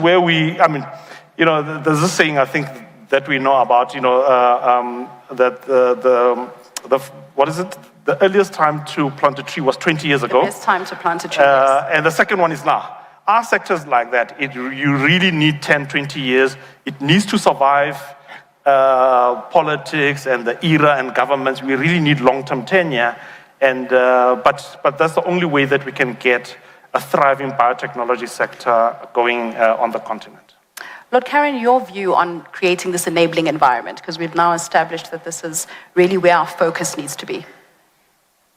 where we, I mean, you know, there's this saying I think that we know about, you know, that what is it? The earliest time to plant a tree was 20 years ago. The best time to plant a tree, yes. And the second one is now. Our sector's like that. You really need 10, 20 years. It needs to survive politics and the era and governments. We really need long-term tenure. And, but that's the only way that we can get a thriving biotechnology sector going on the continent. Lord Karen, your view on creating this enabling environment, because we've now established that this is really where our focus needs to be.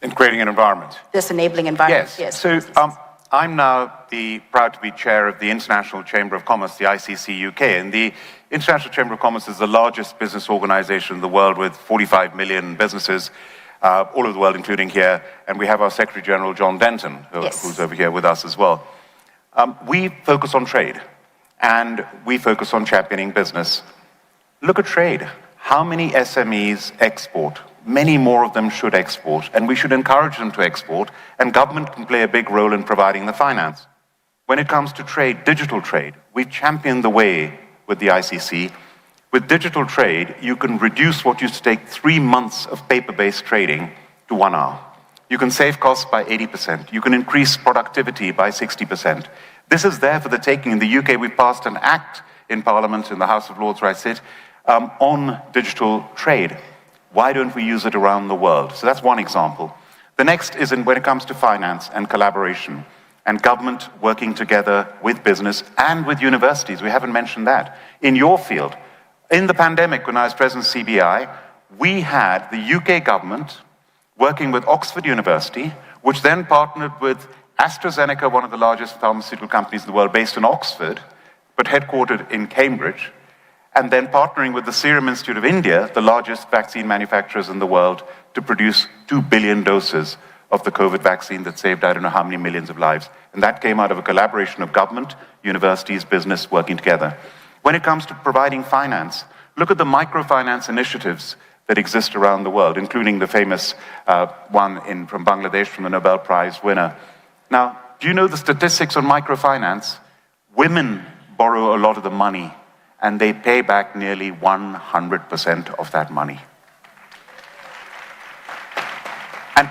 In creating an environment? This enabling environment, yes. So I'm now proud to be chair of the International Chamber of Commerce, the ICC-UK, and the International Chamber of Commerce is the largest business organization in the world with 45 million businesses, all over the world, including here, and we have our Secretary General, John Denton, who's over here with us as well. We focus on trade, and we focus on championing business. Look at trade. How many SMEs export? Many more of them should export, and we should encourage them to export, and government can play a big role in providing the finance. When it comes to trade, digital trade, we've championed the way with the ICC. With digital trade, you can reduce what used to take 3 months of paper-based trading to 1 hour. You can save costs by 80%. You can increase productivity by 60%. This is there for the taking. In the UK, we passed an act in Parliament, in the House of Lords where I sit, on digital trade. Why don't we use it around the world? So that's one example. The next is when it comes to finance and collaboration and government working together with business and with universities. We haven't mentioned that. In your field, in the pandemic, when I was president of CBI, we had the UK government working with Oxford University, which then partnered with AstraZeneca, one of the largest pharmaceutical companies in the world, based in Oxford, but headquartered in Cambridge, and then partnering with the Serum Institute of India, the largest vaccine manufacturers in the world, to produce 2 billion doses of the COVID vaccine that saved I don't know how many millions of lives. And that came out of a collaboration of government, universities, business working together. When it comes to providing finance, look at the microfinance initiatives that exist around the world, including the famous one from Bangladesh from the Nobel Prize winner. Now, do you know the statistics on microfinance? Women borrow a lot of the money, and they pay back nearly 100% of that money. And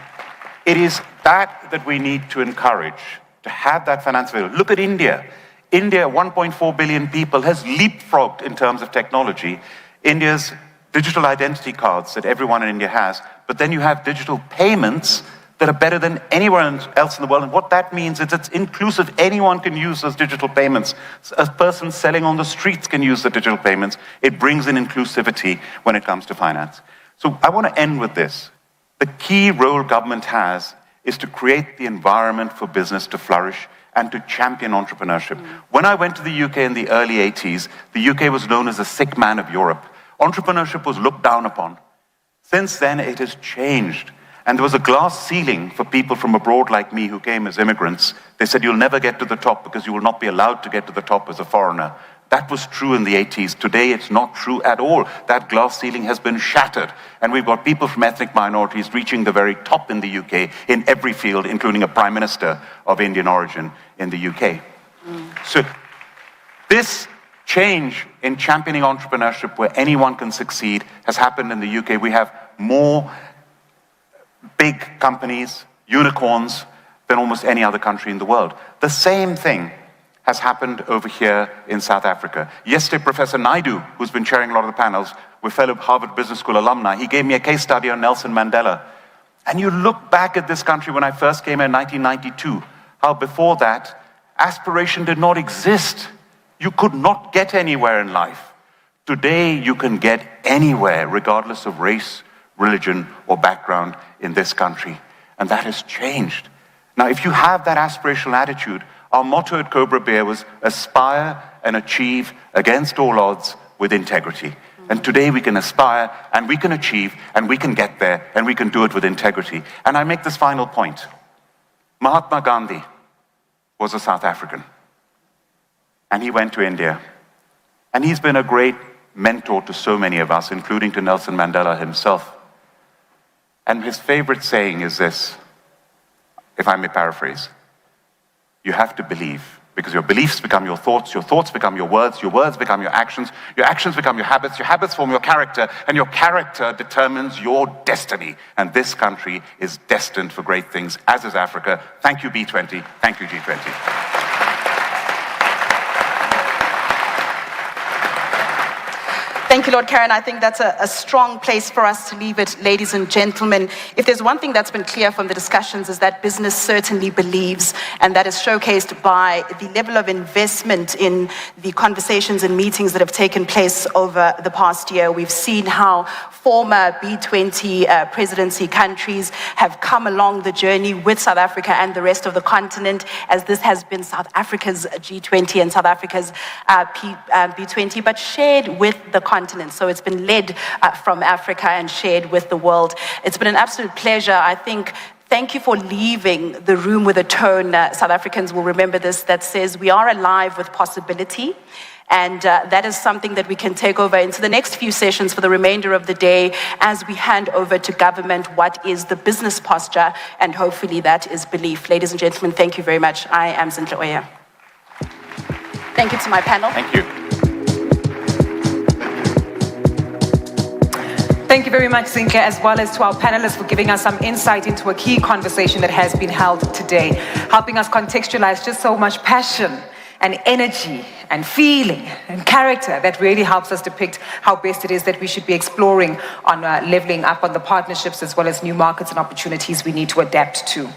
it is that we need to encourage, to have that finance available. Look at India. India, 1.4 billion people, has leapfrogged in terms of technology. India's digital identity cards that everyone in India has, but then you have digital payments that are better than anywhere else in the world. And what that means is it's inclusive. Anyone can use those digital payments. A person selling on the streets can use the digital payments. It brings in inclusivity when it comes to finance. So I want to end with this. The key role government has is to create the environment for business to flourish and to champion entrepreneurship. When I went to the UK in the early 80s, the UK was known as the sick man of Europe. Entrepreneurship was looked down upon. Since then, it has changed. And there was a glass ceiling for people from abroad like me who came as immigrants. They said, you'll never get to the top because you will not be allowed to get to the top as a foreigner. That was true in the 80s. Today, it's not true at all. That glass ceiling has been shattered. And we've got people from ethnic minorities reaching the very top in the UK in every field, including a prime minister of Indian origin in the UK. So this change in championing entrepreneurship where anyone can succeed has happened in the UK. We have more big companies, unicorns, than almost any other country in the world. The same thing has happened over here in South Africa. Yesterday, Professor Naidu, who's been chairing a lot of the panels, we're fellow Harvard Business School alumni, he gave me a case study on Nelson Mandela. And you look back at this country when I first came here in 1992, how before that, aspiration did not exist. You could not get anywhere in life. Today, you can get anywhere, regardless of race, religion, or background in this country. And that has changed. Now, if you have that aspirational attitude, our motto at Cobra Beer was aspire and achieve against all odds with integrity. And today we can aspire and we can achieve and we can get there and we can do it with integrity. And I make this final point. Mahatma Gandhi was a South African. And he went to India. And he's been a great mentor to so many of us, including to Nelson Mandela himself. And his favorite saying is this, if I may paraphrase, you have to believe Because your beliefs become your thoughts become your words become your actions become your habits form your character determines your destiny. And this country is destined for great things, as is Africa. Thank you, B20. Thank you, G20. Thank you, Lord Karen. I think that's a strong place for us to leave it, ladies and gentlemen. If there's one thing that's been clear from the discussions is that business certainly believes, and that is showcased by the level of investment in the conversations and meetings that have taken place over the past year. We've seen how former B20 presidency countries have come along the journey with South Africa and the rest of the continent, as this has been South Africa's G20 and South Africa's B20, but shared with the continent. So it's been led from Africa and shared with the world. It's been an absolute pleasure. I think, thank you for leaving the room with a tone, South Africans will remember this, that says we are alive with possibility. And that is something that we can take over into the next few sessions for the remainder of the day as we hand over to government what is the business posture, and hopefully that is belief. Ladies and gentlemen, thank you very much. I am 𝐬𝐮𝐬𝐫𝐢𝐻𝐿. Thank you to my panel. Thank you. Thank you very much, 𝐿𝐿, as well as to our panelists for giving us some insight into a key conversation that has been held today, helping us contextualize just so much passion and energy and feeling and character that really helps us depict how best it is that we should be exploring on leveling up on the partnerships as well as new markets and opportunities we need to adapt to.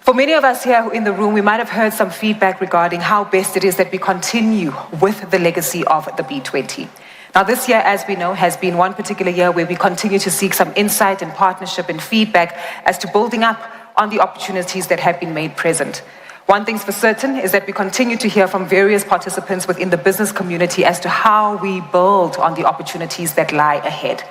For many of us here in the room, we might have heard some feedback regarding how best it is that we continue with the legacy of the B20. Now, this year, as we know, has been one particular year where we continue to seek some insight and partnership and feedback as to building up on the opportunities that have been made present. One thing's for certain is that we continue to hear from various participants within the business community as to how we build on the opportunities that lie ahead.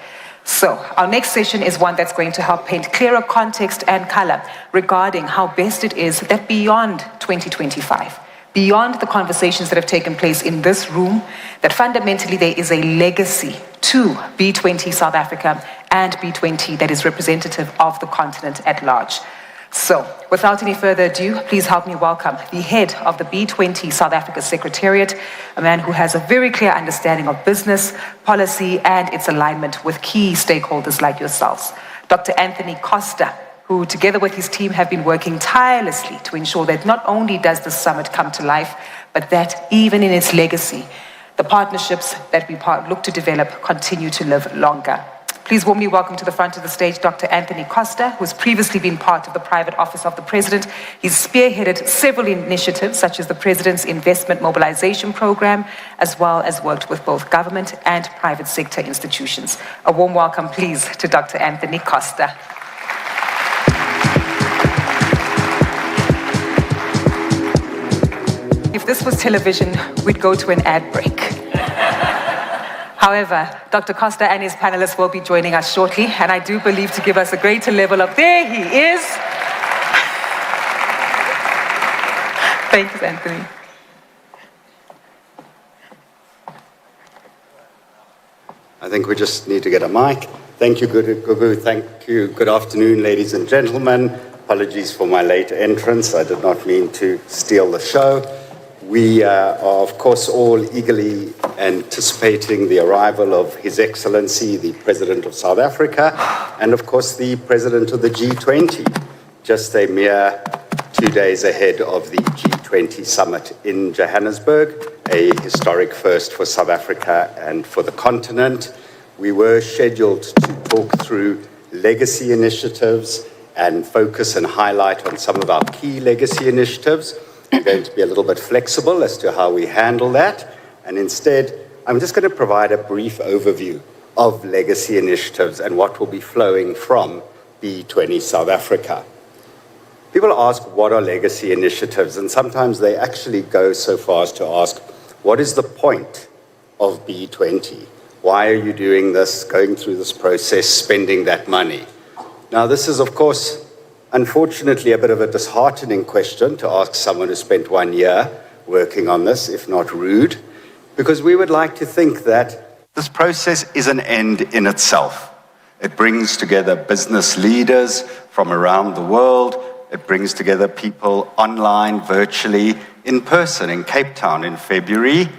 So, our next session is one that's going to help paint clearer context and color regarding how best it is that beyond 2025, beyond the conversations that have taken place in this room, that fundamentally there is a legacy to B20 South Africa and B20 that is representative of the continent at large. So, without any further ado, please help me welcome the head of the B20 South Africa Secretariat, a man who has a very clear understanding of business, policy, and its alignment with key stakeholders like yourselves, Dr. Anthony Costa, who together with his team have been working tirelessly to ensure that not only does the summit come to life, but that even in its legacy, the partnerships that we look to develop continue to live longer. Please warmly welcome to the front of the stage Dr. Anthony Costa, who's previously been part of the private office of the President. He's spearheaded several initiatives, such as the President's Investment Mobilization Program, as well as worked with both government and private sector institutions. A warm welcome, please, to Dr. Anthony Costa. If this was television, we'd go to an ad break. However, Dr. Costa and his panelists will be joining us shortly, and I do believe to give us a greater level of, there he is. Thanks, Anthony. I think we just need to get a mic. Thank you, Gugu. Thank you. Good afternoon, ladies and gentlemen. Apologies for my late entrance. I did not mean to steal the show. We are, of course, all eagerly anticipating the arrival of His Excellency, the President of South Africa, and, of course, the President of the G20, just a mere 2 days ahead of the G20 Summit in Johannesburg, a historic first for South Africa and for the continent. We were scheduled to talk through legacy initiatives and focus and highlight on some of our key legacy initiatives. I'm going to be a little bit flexible as to how we handle that, and instead, I'm just going to provide a brief overview of legacy initiatives and what will be flowing from B20 South Africa. People ask, what are legacy initiatives? And sometimes they actually go so far as to ask, what is the point of B20? Why are you doing this, going through this process, spending that money? Now, this is, of course, unfortunately, a bit of a disheartening question to ask someone who spent 1 year working on this, if not rude, because we would like to think that this process is an end in itself. It brings together business leaders from around the world It brings together people online, virtually, in person in Cape Town in February,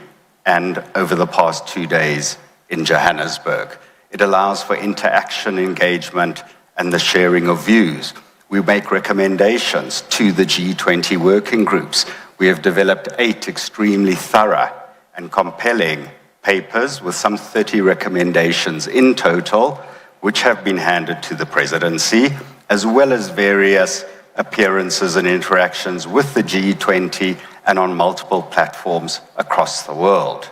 and over the past 2 days in Johannesburg. It allows for interaction, engagement, and the sharing of views. We make recommendations to the G20 working groups. We have developed 8 extremely thorough and compelling papers with some 30 recommendations in total, which have been handed to the presidency, as well as various appearances and interactions with the G20 and on multiple platforms across the world.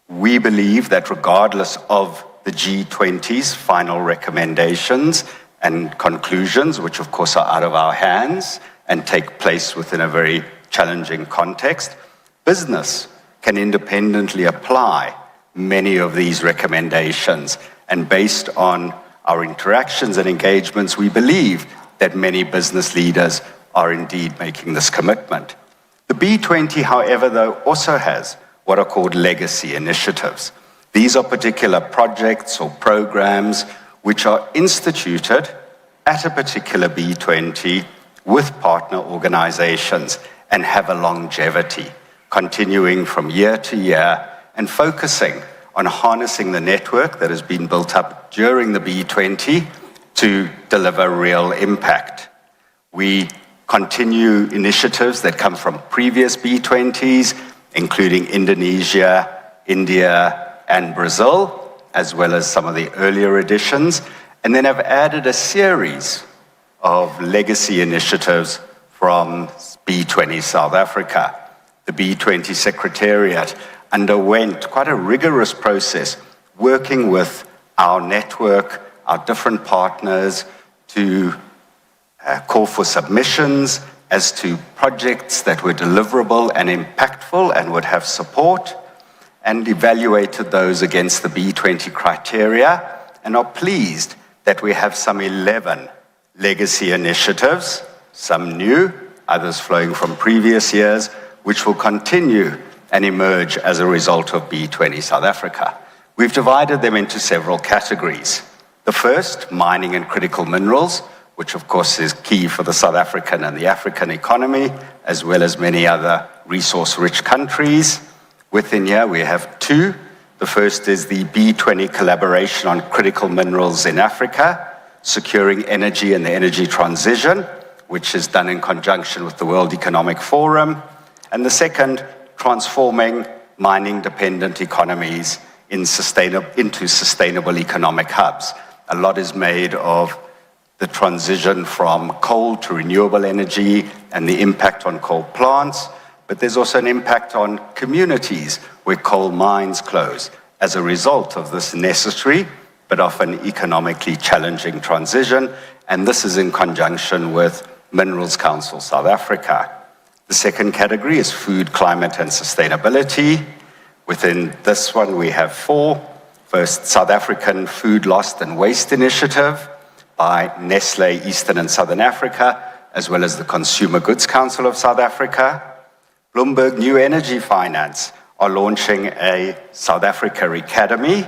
We believe that regardless of the G20's final recommendations and conclusions, which of course are out of our hands and take place within a very challenging context, business can independently apply many of these recommendations. And based on our interactions and engagements, we believe that many business leaders are indeed making this commitment. The B20, however, though, also has what are called legacy initiatives. These are particular projects or programs which are instituted at a particular B20 with partner organizations and have a longevity, continuing from year to year and focusing on harnessing the network that has been built up during the B20 to deliver real impact. We continue initiatives that come from previous B20s, including Indonesia, India, and Brazil, as well as some of the earlier editions, and then have added a series of legacy initiatives from B20 South Africa. The B20 Secretariat underwent quite a rigorous process working with our network, our different partners, to call for submissions as to projects that were deliverable and impactful and would have support, and evaluated those against the B20 criteria, and are pleased that we have some 11 legacy initiatives, some new, others flowing from previous years, which will continue and emerge as a result of B20 South Africa. We've divided them into several categories. The first, mining and critical minerals, which of course is key for the South African and the African economy, as well as many other resource-rich countries. Within here, we have 2. The first is the B20 collaboration on critical minerals in Africa, securing energy and the energy transition, which is done in conjunction with the World Economic Forum. And the second, transforming mining-dependent economies into sustainable economic hubs. A lot is made of the transition from coal to renewable energy and the impact on coal plants, but there's also an impact on communities where coal mines close as a result of this necessary but often economically challenging transition, and this is in conjunction with Minerals Council South Africa. The second category is food, climate, and sustainability. Within this one, we have 4. First, South African Food Loss and Waste Initiative by Nestle Eastern and Southern Africa, as well as the Consumer Goods Council of South Africa. Bloomberg New Energy Finance are launching a South Africa Academy,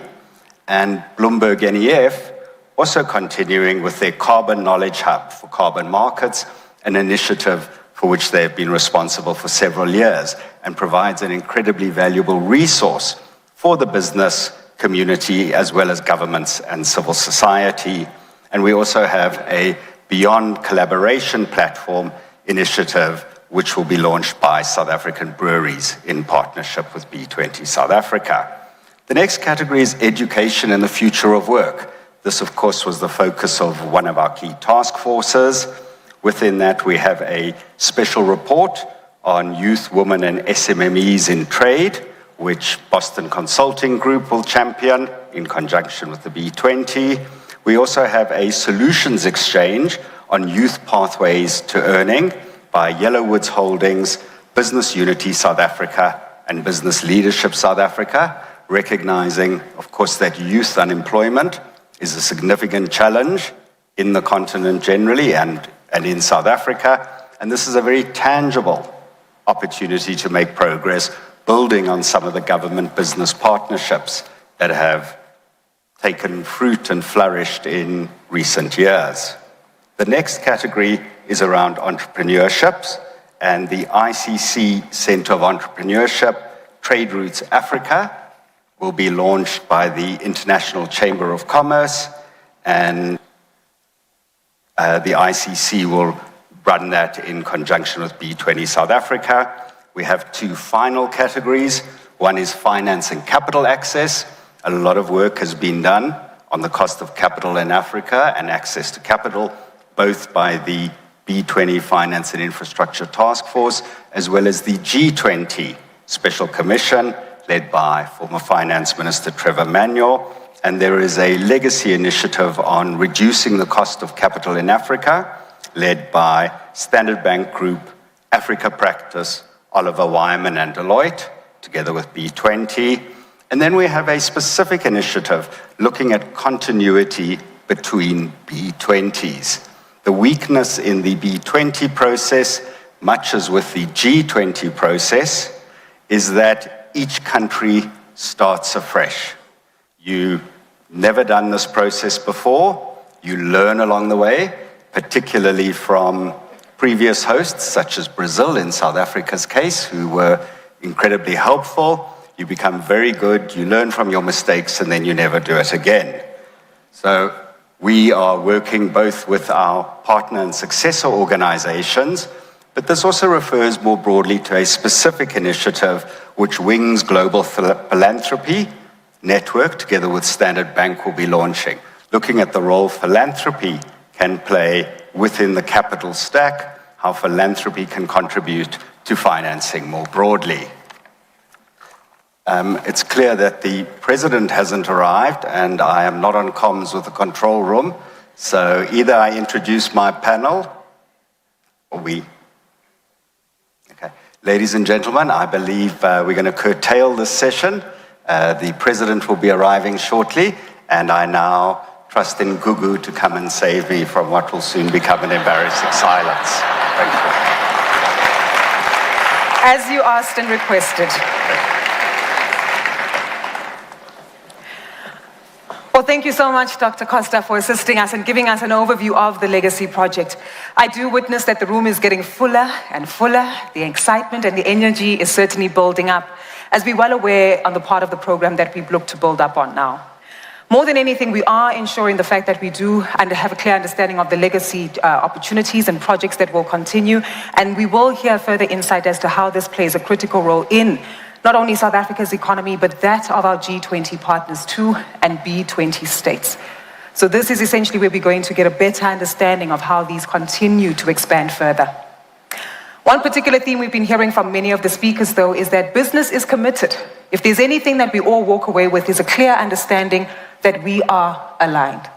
and Bloomberg NEF also continuing with their Carbon Knowledge Hub for carbon markets, an initiative for which they have been responsible for several years and provides an incredibly valuable resource for the business community as well as governments and civil society. And we also have a Beyond Collaboration Platform initiative which will be launched by South African breweries in partnership with B20 South Africa. The next category is education and the future of work. This, of course, was the focus of one of our key task forces. Within that, we have a special report on youth, women, and SMMEs in trade, which Boston Consulting Group will champion in conjunction with the B20. We also have a solutions exchange on youth pathways to earning by Yellowwoods Holdings, Business Unity South Africa, and Business Leadership South Africa, recognizing, of course, that youth unemployment is a significant challenge in the continent generally and in South Africa. And this is a very tangible opportunity to make progress, building on some of the government-business partnerships that have taken fruit and flourished in recent years. The next category is around entrepreneurships, and the ICC Center of Entrepreneurship, Trade Routes Africa, will be launched by the International Chamber of Commerce, and the ICC will run that in conjunction with B20 South Africa. We have two final categories. One is finance and capital access. A lot of work has been done on the cost of capital in Africa and access to capital, both by the B20 Finance and Infrastructure Task Force, as well as the G20 Special Commission, led by former Finance Minister Trevor Manuel. And there is a legacy initiative on reducing the cost of capital in Africa, led by Standard Bank Group, Africa Practice, Oliver Wyman and Deloitte, together with B20. And then we have a specific initiative looking at continuity between B20s. The weakness in the B20 process, much as with the G20 process, is that each country starts afresh. You've never done this process before. You learn along the way, particularly from previous hosts, such as Brazil in South Africa's case, who were incredibly helpful. You become very good, you learn from your mistakes, and then you never do it again. So we are working both with our partner and successor organizations, but this also refers more broadly to a specific initiative which Wing's Global Philanthropy Network, together with Standard Bank, will be launching, looking at the role philanthropy can play within the capital stack, how philanthropy can contribute to financing more broadly. It's clear that the president hasn't arrived, and I am not on comms with the control room, so either I introduce my panel, or we... Okay. Ladies and gentlemen, I believe we're going to curtail this session. The president will be arriving shortly, and I now trust in 𝐾𝐾 to come and save me from what will soon become an embarrassing silence. Thank you. As you asked and requested. Well, thank you so much, Dr. Costa, for assisting us and giving us an overview of the Legacy Project. I do witness that the room is getting fuller and fuller. The excitement and the energy is certainly building up, as we're well aware on the part of the program that we've looked to build up on now. More than anything, we are ensuring the fact that we do and have a clear understanding of the legacy opportunities and projects that will continue, and we will hear further insight as to how this plays a critical role in not only South Africa's economy, but that of our G20 partners too, and B20 states. So this is essentially where we're going to get a better understanding of how these continue to expand further. One particular theme we've been hearing from many of the speakers, though, is that business is committed. If there's anything that we all walk away with, is a clear understanding that we are aligned.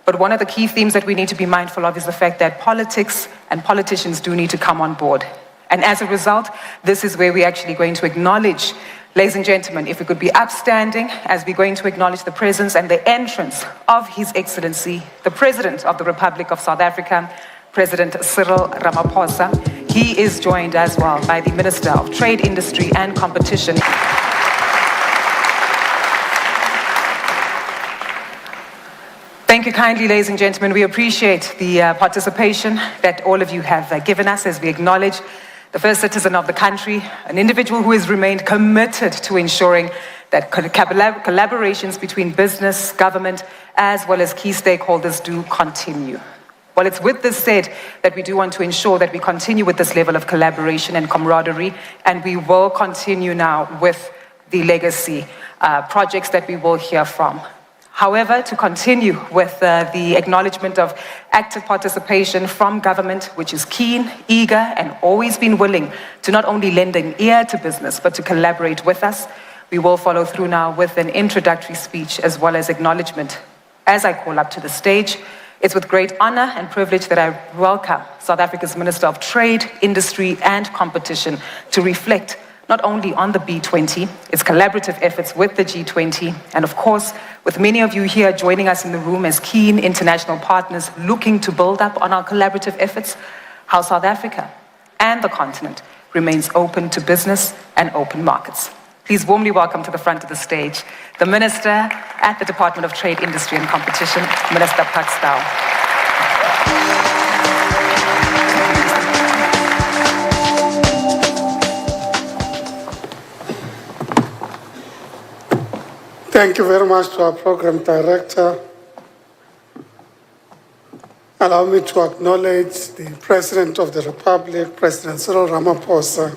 But one of the key themes that we need to be mindful of is the fact that politics and politicians do need to come on board. And as a result, this is where we're actually going to acknowledge, ladies and gentlemen, if we could be upstanding, as we're going to acknowledge the presence and the entrance of His Excellency, the President of the Republic of South Africa, President Cyril Ramaphosa. He is joined as well by the Minister of Trade, Industry and Competition. Thank you kindly, ladies and gentlemen. We appreciate the participation that all of you have given us as we acknowledge the first citizen of the country, an individual who has remained committed to ensuring that collaborations between business, government, as well as key stakeholders do continue. Well, it's with this said that we do want to ensure that we continue with this level of collaboration and camaraderie, and we will continue now with the legacy projects that we will hear from. However, to continue with the acknowledgement of active participation from government, which is keen, eager, and always been willing to not only lend an ear to business, but to collaborate with us, we will follow through now with an introductory speech as well as acknowledgement. As I call up to the stage, it's with great honor and privilege that I welcome South Africa's Minister of Trade, Industry, and Competition to reflect not only on the B20, its collaborative efforts with the G20, and of course, with many of you here joining us in the room as keen international partners looking to build up on our collaborative efforts, how South Africa and the continent remains open to business and open markets. Please warmly welcome to the front of the stage the Minister at the Department of Trade, Industry and Competition, Minister Pak Stau. Thank you very much to our program director. Allow me to acknowledge the President of the Republic, President Cyril Ramaphosa,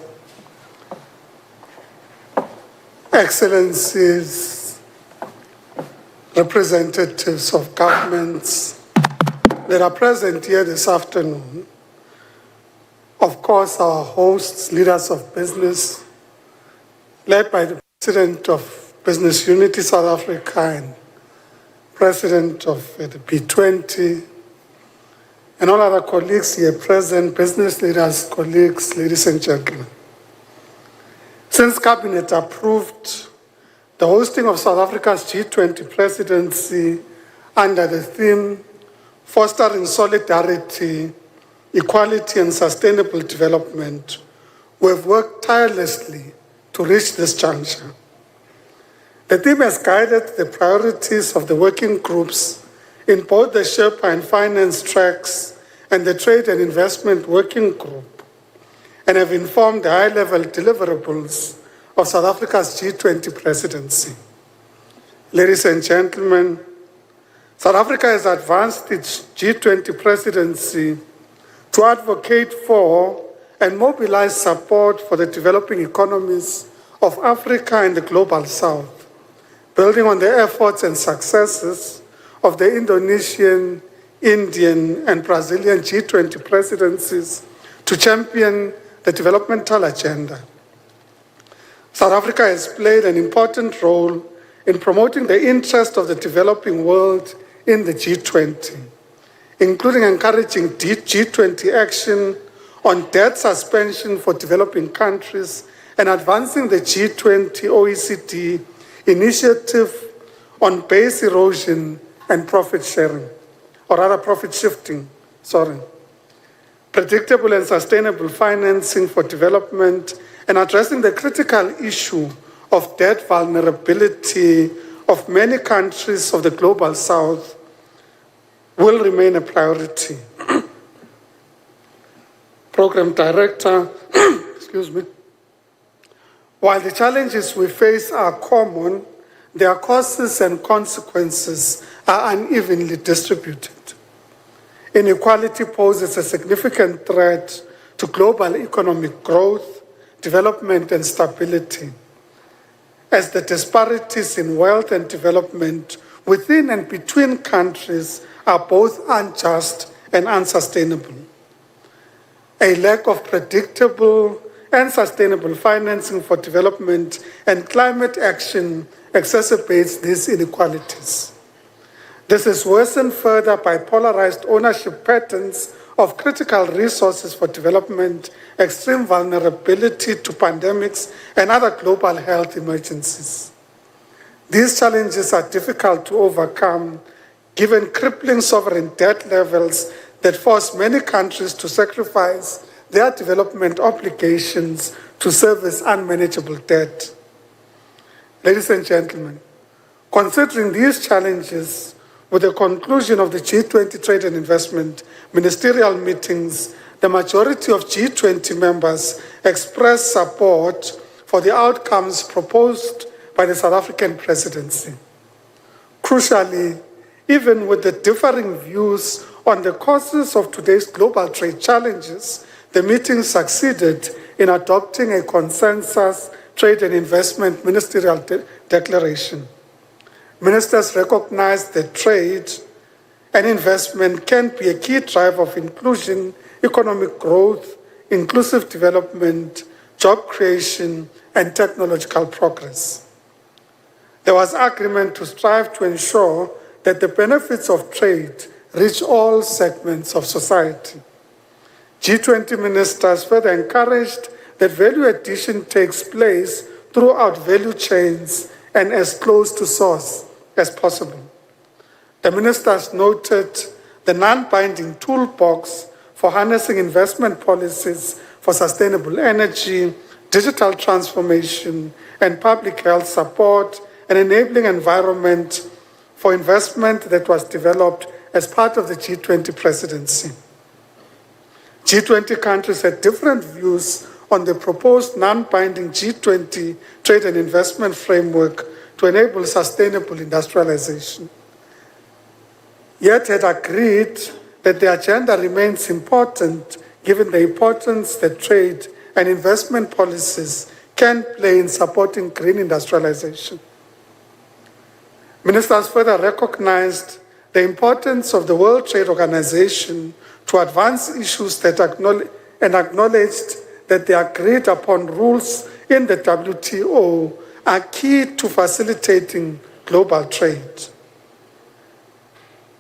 Excellencies, representatives of governments that are present here this afternoon, of course, our hosts, leaders of business, led by the President of Business Unity South Africa and President of the B20, and all other colleagues here present, business leaders, colleagues, ladies and gentlemen. Since Cabinet approved the hosting of South Africa's G20 presidency under the theme, Fostering Solidarity, Equality and Sustainable Development, we've worked tirelessly to reach this juncture. The theme has guided the priorities of the working groups in both the 𝐬𝐮𝐻 and finance tracks and the trade and investment working group, and have informed the high-level deliverables of South Africa's G20 presidency. Ladies and gentlemen, South Africa has advanced its G20 presidency to advocate for and mobilize support for the developing economies of Africa and the Global South, building on the efforts and successes of the Indonesian, Indian, and Brazilian G20 presidencies to champion the developmental agenda. South Africa has played an important role in promoting the interest of the developing world in the G20, including encouraging G20 action on debt suspension for developing countries and advancing the G20 OECD initiative on base erosion and profit sharing, or rather profit shifting, predictable and sustainable financing for development, and addressing the critical issue of debt vulnerability of many countries of the Global South will remain a priority. Program Director, excuse me. While the challenges we face are common, their causes and consequences are unevenly distributed. Inequality poses a significant threat to global economic growth, development, and stability, as the disparities in wealth and development within and between countries are both unjust and unsustainable. A lack of predictable and sustainable financing for development and climate action exacerbates these inequalities. This is worsened further by polarized ownership patterns of critical resources for development, extreme vulnerability to pandemics, and other global health emergencies. These challenges are difficult to overcome given crippling sovereign debt levels that force many countries to sacrifice their development obligations to service unmanageable debt. Ladies and gentlemen, considering these challenges, with the conclusion of the G20 trade and investment ministerial meetings, the majority of G20 members expressed support for the outcomes proposed by the South African presidency. Crucially, even with the differing views on the causes of today's global trade challenges, the meeting succeeded in adopting a consensus trade and investment ministerial declaration. Ministers recognized that trade and investment can be a key driver of inclusion, economic growth, inclusive development, job creation, and technological progress. There was agreement to strive to ensure that the benefits of trade reach all segments of society. G20 ministers further encouraged that value addition takes place throughout value chains and as close to source as possible. The ministers noted the non-binding toolbox for harnessing investment policies for sustainable energy, digital transformation, and public health support, an enabling environment for investment that was developed as part of the G20 presidency. G20 countries had different views on the proposed non-binding G20 trade and investment framework to enable sustainable industrialization. Yet had agreed that the agenda remains important given the importance that trade and investment policies can play in supporting green industrialization. Ministers further recognized the importance of the World Trade Organization to advance issues that acknowledged that the agreed upon rules in the WTO are key to facilitating global trade.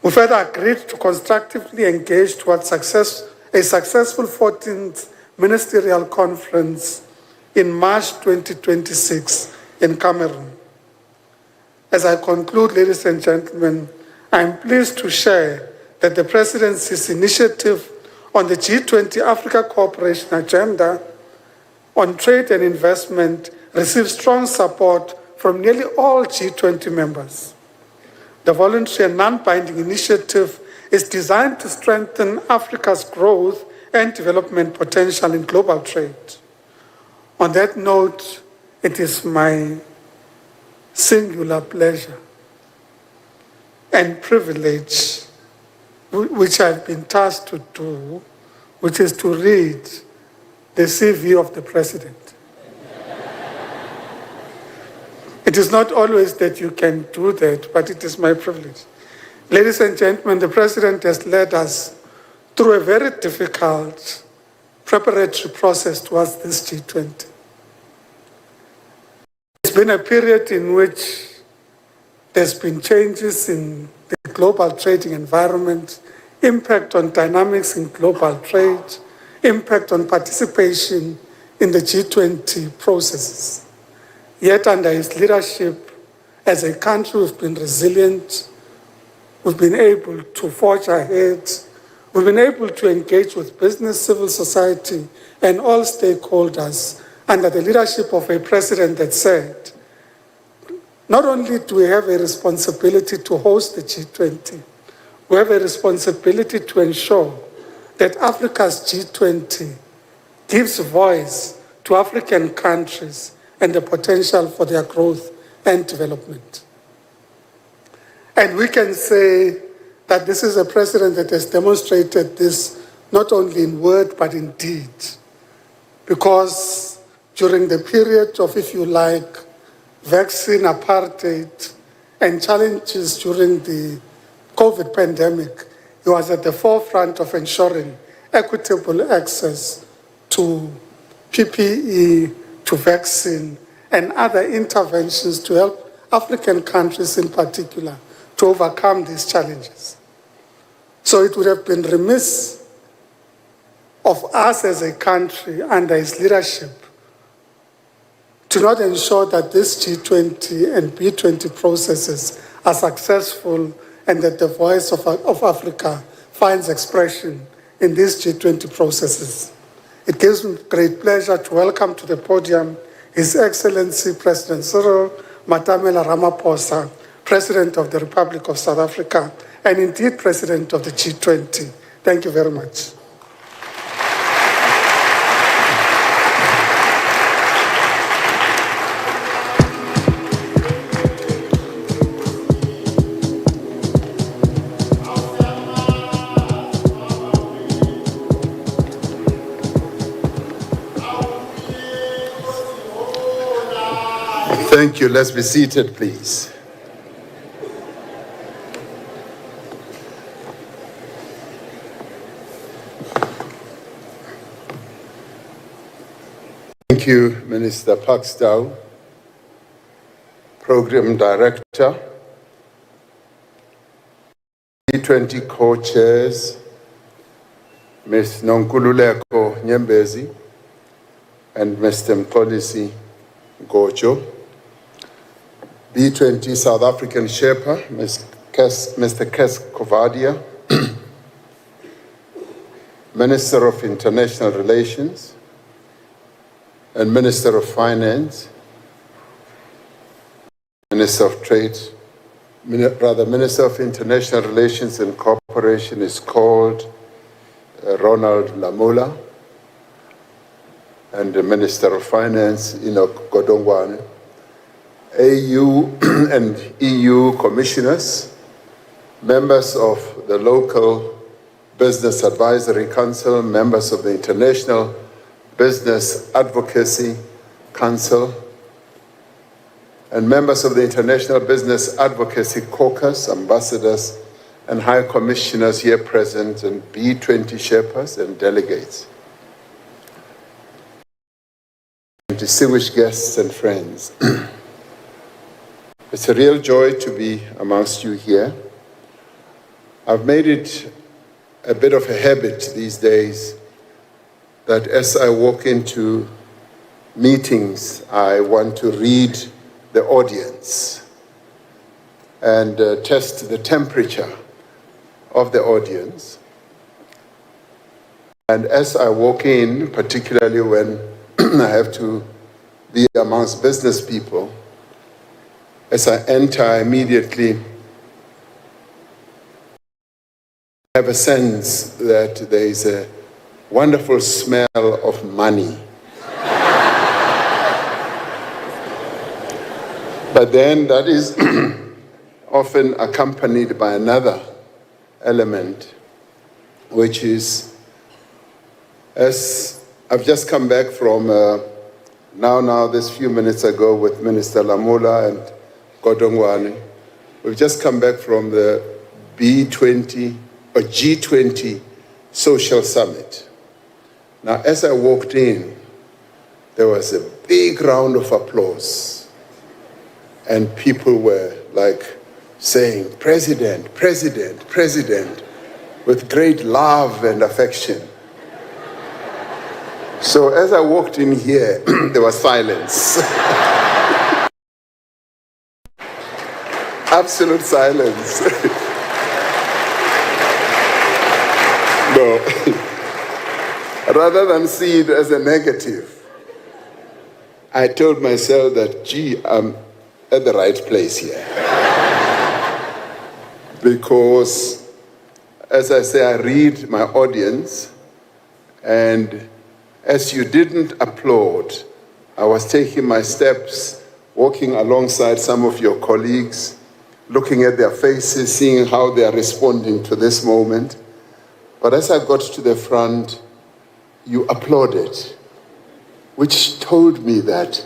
We further agreed to constructively engage towards a successful 14th Ministerial Conference in March 2026 in Cameroon. As I conclude, ladies and gentlemen, I am pleased to share that the Presidency's initiative on the G20 Africa Cooperation Agenda on trade and investment received strong support from nearly all G20 members. The voluntary and non-binding initiative is designed to strengthen Africa's growth and development potential in global trade. On that note, it is my singular pleasure and privilege, which I've been tasked to do, which is to read the CV of the President. It is not always that you can do that, but it is my privilege. Ladies and gentlemen, the President has led us through a very difficult preparatory process towards this G20. It's been a period in which there's been changes in the global trading environment, impact on dynamics in global trade, impact on participation in the G20 processes. Yet under his leadership, as a country, we've been resilient, we've been able to forge ahead, we've been able to engage with business, civil society, and all stakeholders under the leadership of a president that said, not only do we have a responsibility to host the G20, we have a responsibility to ensure that Africa's G20 gives voice to African countries and the potential for their growth and development. And we can say that this is a president that has demonstrated this not only in word but in deed, because during the period of, if you like, vaccine apartheid and challenges during the COVID pandemic, he was at the forefront of ensuring equitable access to PPE, to vaccine, and other interventions to help African countries in particular to overcome these challenges. So it would have been remiss of us as a country under his leadership to not ensure that this G20 and B20 processes are successful and that the voice of Africa finds expression in these G20 processes. It gives me great pleasure to welcome to the podium His Excellency President Cyril Ramaphosa, President of the Republic of South Africa, and indeed President of the G20. Thank you very much. Thank you. Let's be seated, please. Thank you, Minister Pakstow, Program Director, B20 co-chairs, Ms. Nonkululeko Nyembezi and Mr. Mpolisi Gocho, B20 South African Sherpa, Mr. 𝐾𝐨𝐧'𝐭, Minister of International Relations, and Minister of Finance, Minister of Trade, Minister of International Relations and Cooperation is called Ronald Lamola, and the Minister of Finance, Enoch Godongwana, AU and EU commissioners, members of the local Business Advisory Council, members of the International Business Advocacy Council, and members of the International Business Advocacy Caucus, ambassadors and high commissioners here present, and B20 Sherpas and delegates. Distinguished guests and friends, it's a real joy to be amongst you here. I've made it a bit of a habit these days that as I walk into meetings, I want to read the audience and test the temperature of the audience. And as I walk in, particularly when I have to be amongst business people, as I enter, I immediately have a sense that there is a wonderful smell of money. But then that is often accompanied by another element, which is, as I've just come back from this few minutes ago with Minister Lamola and Godongwane, we've just come back from the B20 or G20 Social Summit. Now, as I walked in, there was a big round of applause, and people were like saying, "President, President, President," with great love and affection. So as I walked in here, there was silence. Absolute silence. No. Rather than see it as a negative, I told myself that, gee, I'm at the right place here. Because, as I say, I read my audience, and as you didn't applaud, I was taking my steps, walking alongside some of your colleagues, looking at their faces, seeing how they are responding to this moment. But as I got to the front, you applauded, which told me that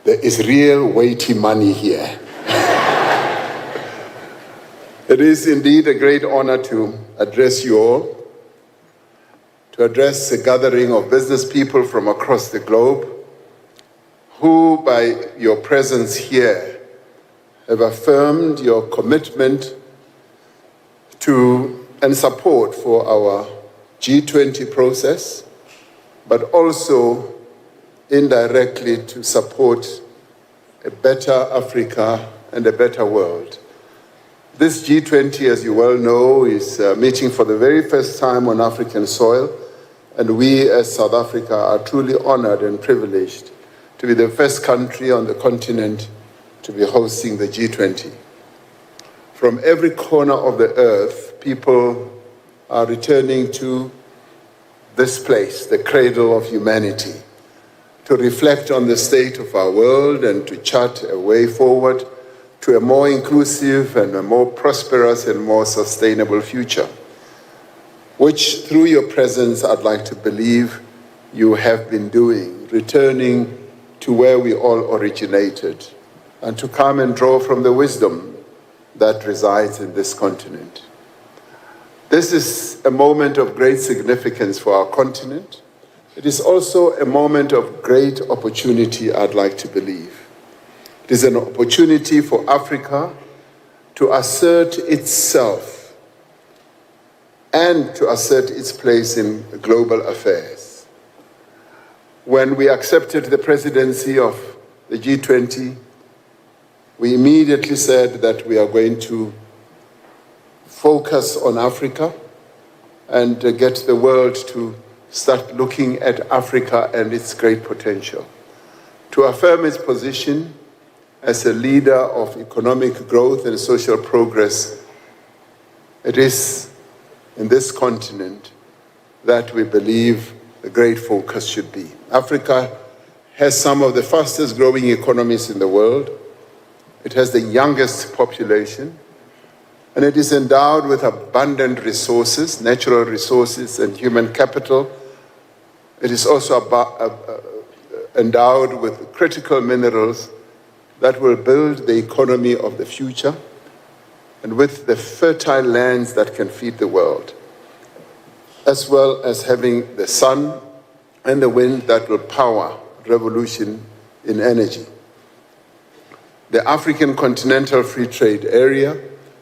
there is real weighty money here. It is indeed a great honor to address you all, to address a gathering of business people from across the globe who, by your presence here, have affirmed your commitment to and support for our G20 process, but also indirectly to support a better Africa and a better world. This G20, as you well know, is meeting for the very first time on African soil, and we as South Africa are truly honored and privileged to be the first country on the continent to be hosting the G20. From every corner of the earth, people are returning to this place, the cradle of humanity, to reflect on the state of our world and to chart a way forward to a more inclusive and a more prosperous and more sustainable future, which through your presence I'd like to believe you have been doing, returning to where we all originated, and to come and draw from the wisdom that resides in this continent. This is a moment of great significance for our continent. It is also a moment of great opportunity, I'd like to believe. It is an opportunity for Africa to assert itself and to assert its place in global affairs. When we accepted the presidency of the G20, we immediately said that we are going to focus on Africa and get the world to start looking at Africa and its great potential, to affirm its position as a leader of economic growth and social progress. It is in this continent that we believe the great focus should be. Africa has some of the fastest growing economies in the world. It has the youngest population, and it is endowed with abundant resources, natural resources and human capital. It is also endowed with critical minerals that will build the economy of the future, and with the fertile lands that can feed the world, as well as having the sun and the wind that will power revolution in energy. The African Continental Free Trade Area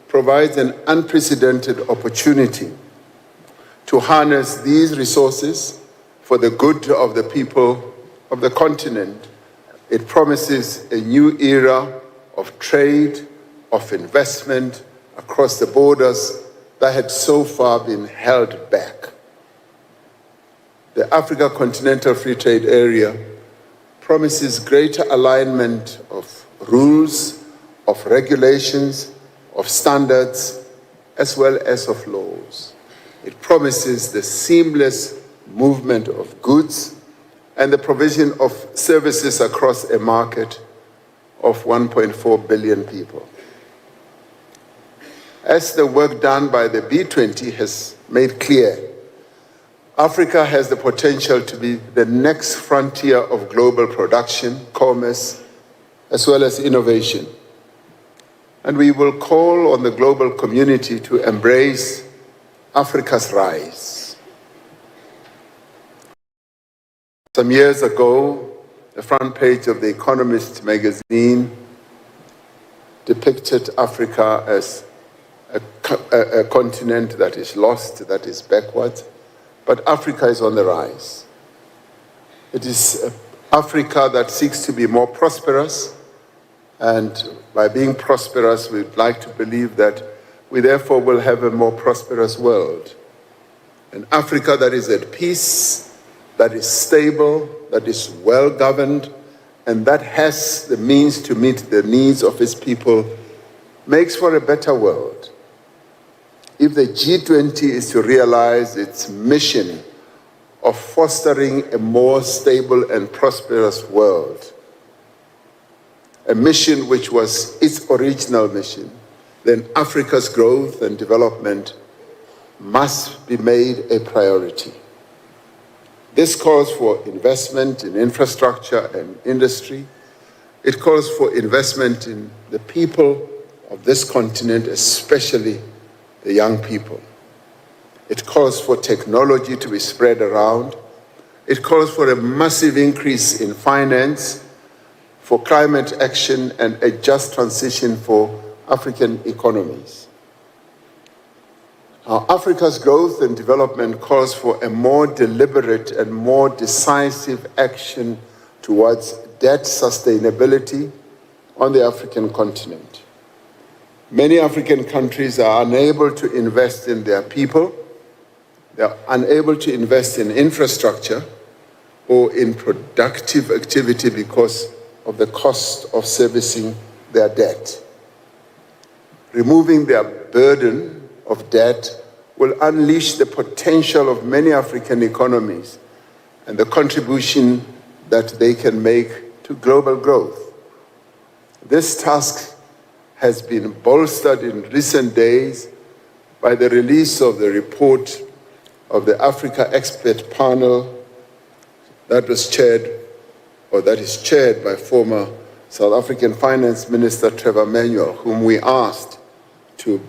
provides an unprecedented opportunity to harness these resources for the good of the people of the continent. It promises a new era of trade, of investment across the borders that had so far been held back. The Africa Continental Free Trade Area promises greater alignment of rules, of regulations, of standards, as well as of laws. It promises the seamless movement of goods and the provision of services across a market of 1.4 billion people. As the work done by the B20 has made clear, Africa has the potential to be the next frontier of global production, commerce, as well as innovation. And we will call on the global community to embrace Africa's rise. Some years ago, the front page of The Economist magazine depicted Africa as a continent that is lost, that is backwards, but Africa is on the rise. It is Africa that seeks to be more prosperous, and by being prosperous, we'd like to believe that we therefore will have a more prosperous world. An Africa that is at peace, that is stable, that is well-governed, and that has the means to meet the needs of its people, makes for a better world. If the G20 is to realize its mission of fostering a more stable and prosperous world, a mission which was its original mission, then Africa's growth and development must be made a priority. This calls for investment in infrastructure and industry. It calls for investment in the people of this continent, especially the young people. It calls for technology to be spread around. It calls for a massive increase in finance for climate action and a just transition for African economies. Now, Africa's growth and development calls for a more deliberate and more decisive action towards debt sustainability on the African continent. Many African countries are unable to invest in their people, they are unable to invest in infrastructure or in productive activity because of the cost of servicing their debt. Removing their burden of debt will unleash the potential of many African economies and the contribution that they can make to global growth. This task has been bolstered in recent days by the release of the report of the Africa Expert Panel that is chaired by former South African Finance Minister Trevor Manuel, whom we asked to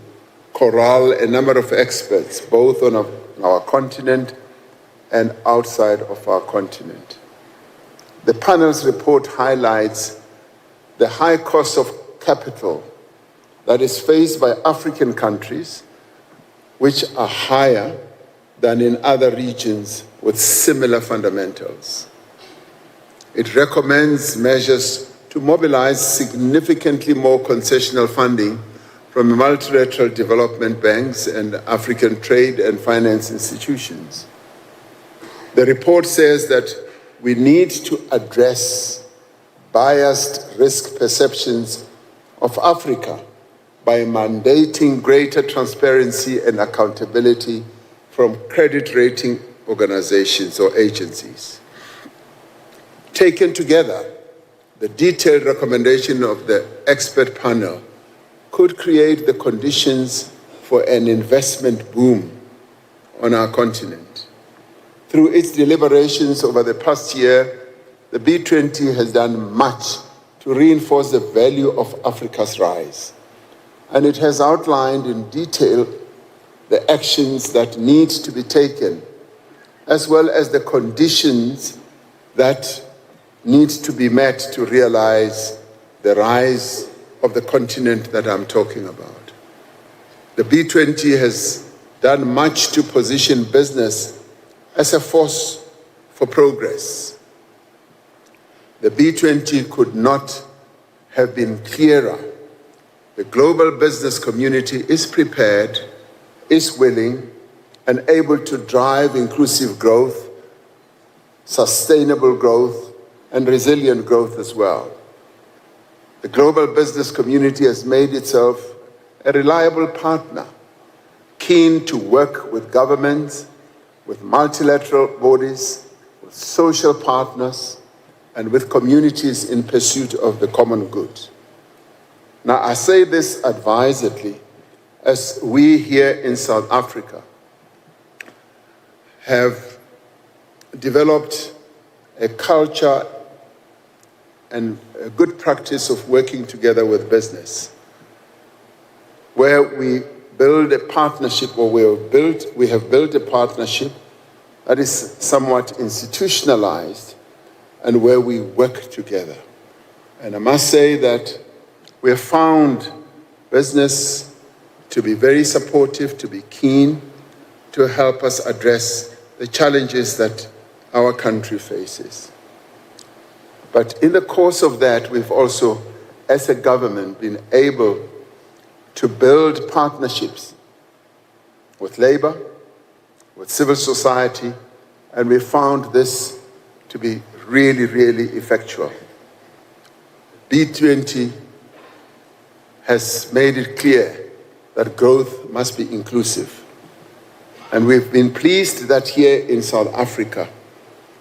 corral a number of experts, both on our continent and outside of our continent. The panel's report highlights the high cost of capital that is faced by African countries, which are higher than in other regions with similar fundamentals. It recommends measures to mobilize significantly more concessional funding from multilateral development banks and African trade and finance institutions. The report says that we need to address biased risk perceptions of Africa by mandating greater transparency and accountability from credit rating organizations or agencies. Taken together, the detailed recommendation of the expert panel could create the conditions for an investment boom on our continent. Through its deliberations over the past year, the B20 has done much to reinforce the value of Africa's rise. And it has outlined in detail the actions that need to be taken, as well as the conditions that need to be met to realize the rise of the continent that I'm talking about. The B20 has done much to position business as a force for progress. The B20 could not have been clearer. The global business community is prepared, is willing, and able to drive inclusive growth, sustainable growth, and resilient growth as well. The global business community has made itself a reliable partner, keen to work with governments, with multilateral bodies, with social partners, and with communities in pursuit of the common good. Now, I say this advisedly, as we here in South Africa have developed a culture and a good practice of working together with business, where we build a partnership, or we have built a partnership that is somewhat institutionalized, and where we work together. And I must say that we have found business to be very supportive, to be keen, to help us address the challenges that our country faces. But in the course of that, we've also, as a government, been able to build partnerships with labor, with civil society, and we found this to be really, really effectual. B20 has made it clear that growth must be inclusive. And we've been pleased that here in South Africa,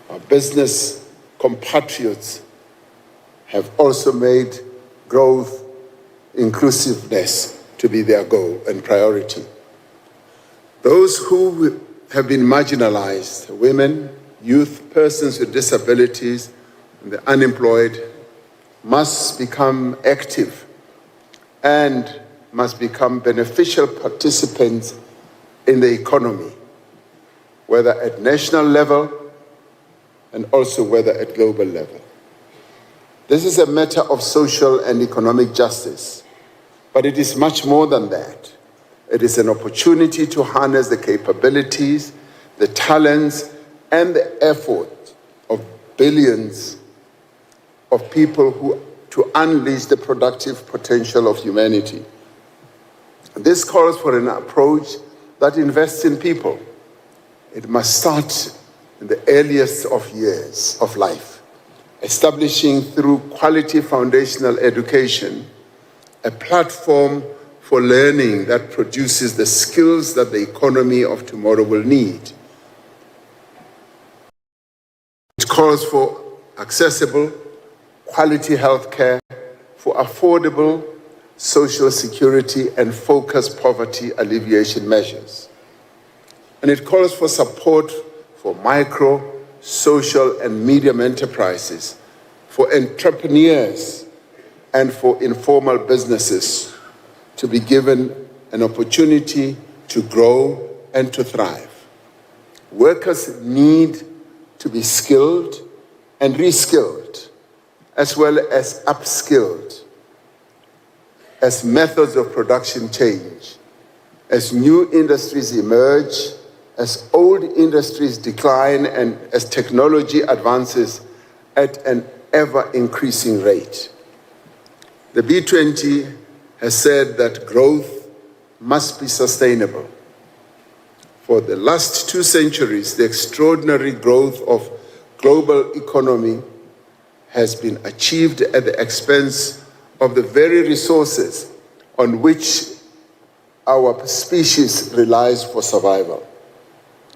our business compatriots have also made growth, inclusiveness to be their goal and priority. Those who have been marginalized, women, youth, persons with disabilities, and the unemployed, must become active and must become beneficial participants in the economy, whether at national level and also whether at global level. This is a matter of social and economic justice, but it is much more than that. It is an opportunity to harness the capabilities, the talents, and the effort of billions of people to unleash the productive potential of humanity. This calls for an approach that invests in people. It must start in the earliest of years of life, establishing through quality foundational education a platform for learning that produces the skills that the economy of tomorrow will need. It calls for accessible, quality healthcare, for affordable social security and focused poverty alleviation measures. And it calls for support for micro, social, and medium enterprises, for entrepreneurs, and for informal businesses to be given an opportunity to grow and to thrive. Workers need to be skilled and reskilled, as well as upskilled, as methods of production change, as new industries emerge, as old industries decline, and as technology advances at an ever-increasing rate. The B20 has said that growth must be sustainable. For the last 2 centuries, the extraordinary growth of global economy has been achieved at the expense of the very resources on which our species relies for survival.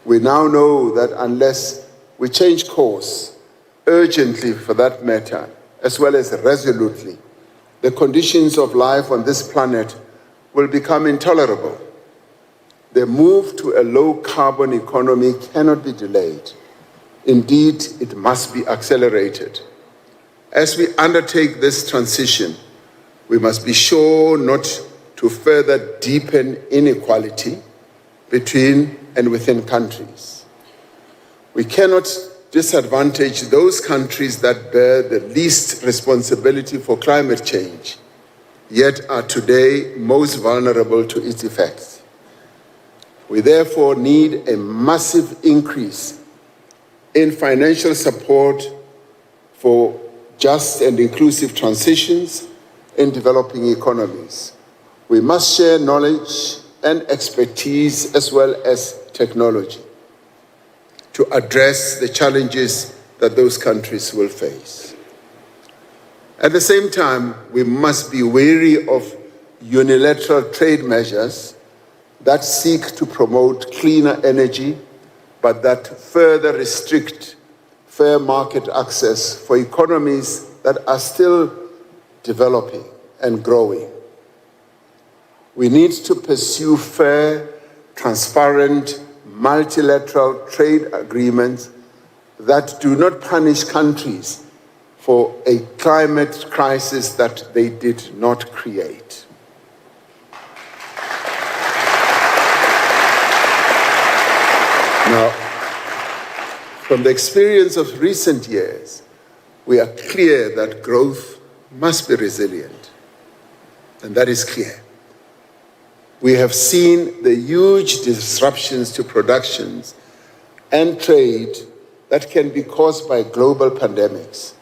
We now know that unless we change course, urgently for that matter, as well as resolutely, the conditions of life on this planet will become intolerable. The move to a low-carbon economy cannot be delayed. Indeed, it must be accelerated. As we undertake this transition, we must be sure not to further deepen inequality between and within countries. We cannot disadvantage those countries that bear the least responsibility for climate change, yet are today most vulnerable to its effects. We therefore need a massive increase in financial support for just and inclusive transitions in developing economies. We must share knowledge and expertise as well as technology to address the challenges that those countries will face. At the same time, we must be wary of unilateral trade measures that seek to promote cleaner energy, but that further restrict fair market access for economies that are still developing and growing. We need to pursue fair, transparent, multilateral trade agreements that do not punish countries for a climate crisis that they did not create. Now, from the experience of recent years, we are clear that growth must be resilient, and that is clear. We have seen the huge disruptions to productions and trade that can be caused by global pandemics,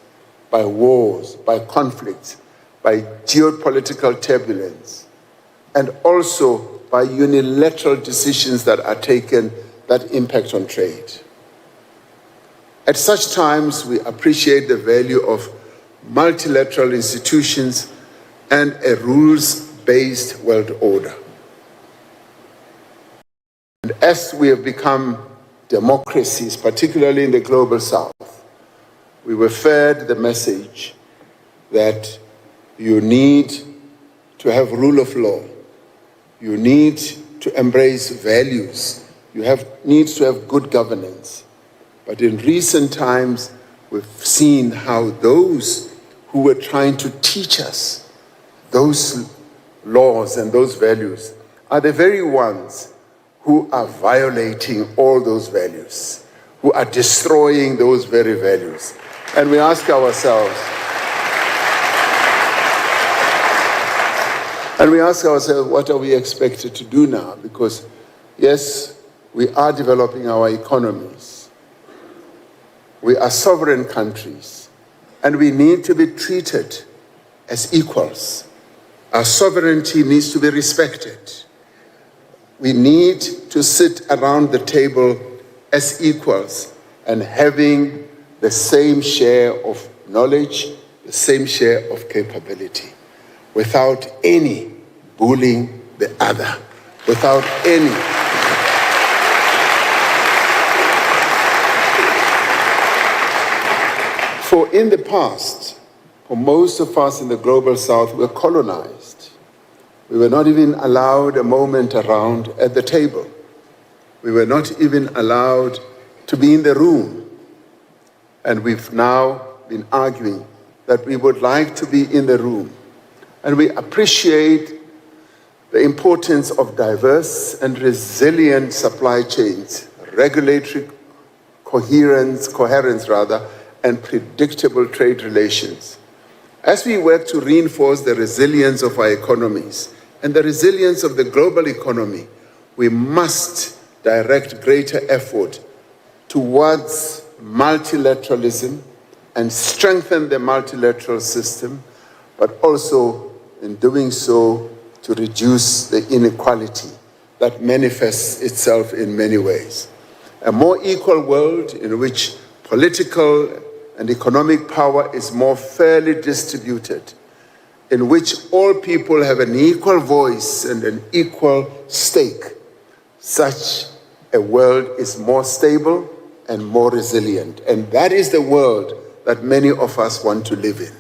by wars, by conflicts, by geopolitical turbulence, and also by unilateral decisions that are taken that impact on trade. At such times, we appreciate the value of multilateral institutions and a rules-based world order. And as we have become democracies, particularly in the Global South, we were fed the message that you need to have rule of law, you need to embrace values, you need to have good governance. But in recent times, we've seen how those who were trying to teach us those laws and those values are the very ones who are violating all those values, who are destroying those very values. And we ask ourselves, what are we expected to do now? Because yes, we are developing our economies. We are sovereign countries, and we need to be treated as equals. Our sovereignty needs to be respected. We need to sit around the table as equals and having the same share of knowledge, the same share of capability, without any bullying the other, without any. For in the past, for most of us in the Global South, we were colonized. We were not even allowed a moment around at the table. We were not even allowed to be in the room. And we've now been arguing that we would like to be in the room. And we appreciate the importance of diverse and resilient supply chains, regulatory coherence, and predictable trade relations. As we work to reinforce the resilience of our economies and the resilience of the global economy, we must direct greater effort towards multilateralism and strengthen the multilateral system, but also in doing so to reduce the inequality that manifests itself in many ways. A more equal world in which political and economic power is more fairly distributed, in which all people have an equal voice and an equal stake. Such a world is more stable and more resilient. And that is the world that many of us want to live in.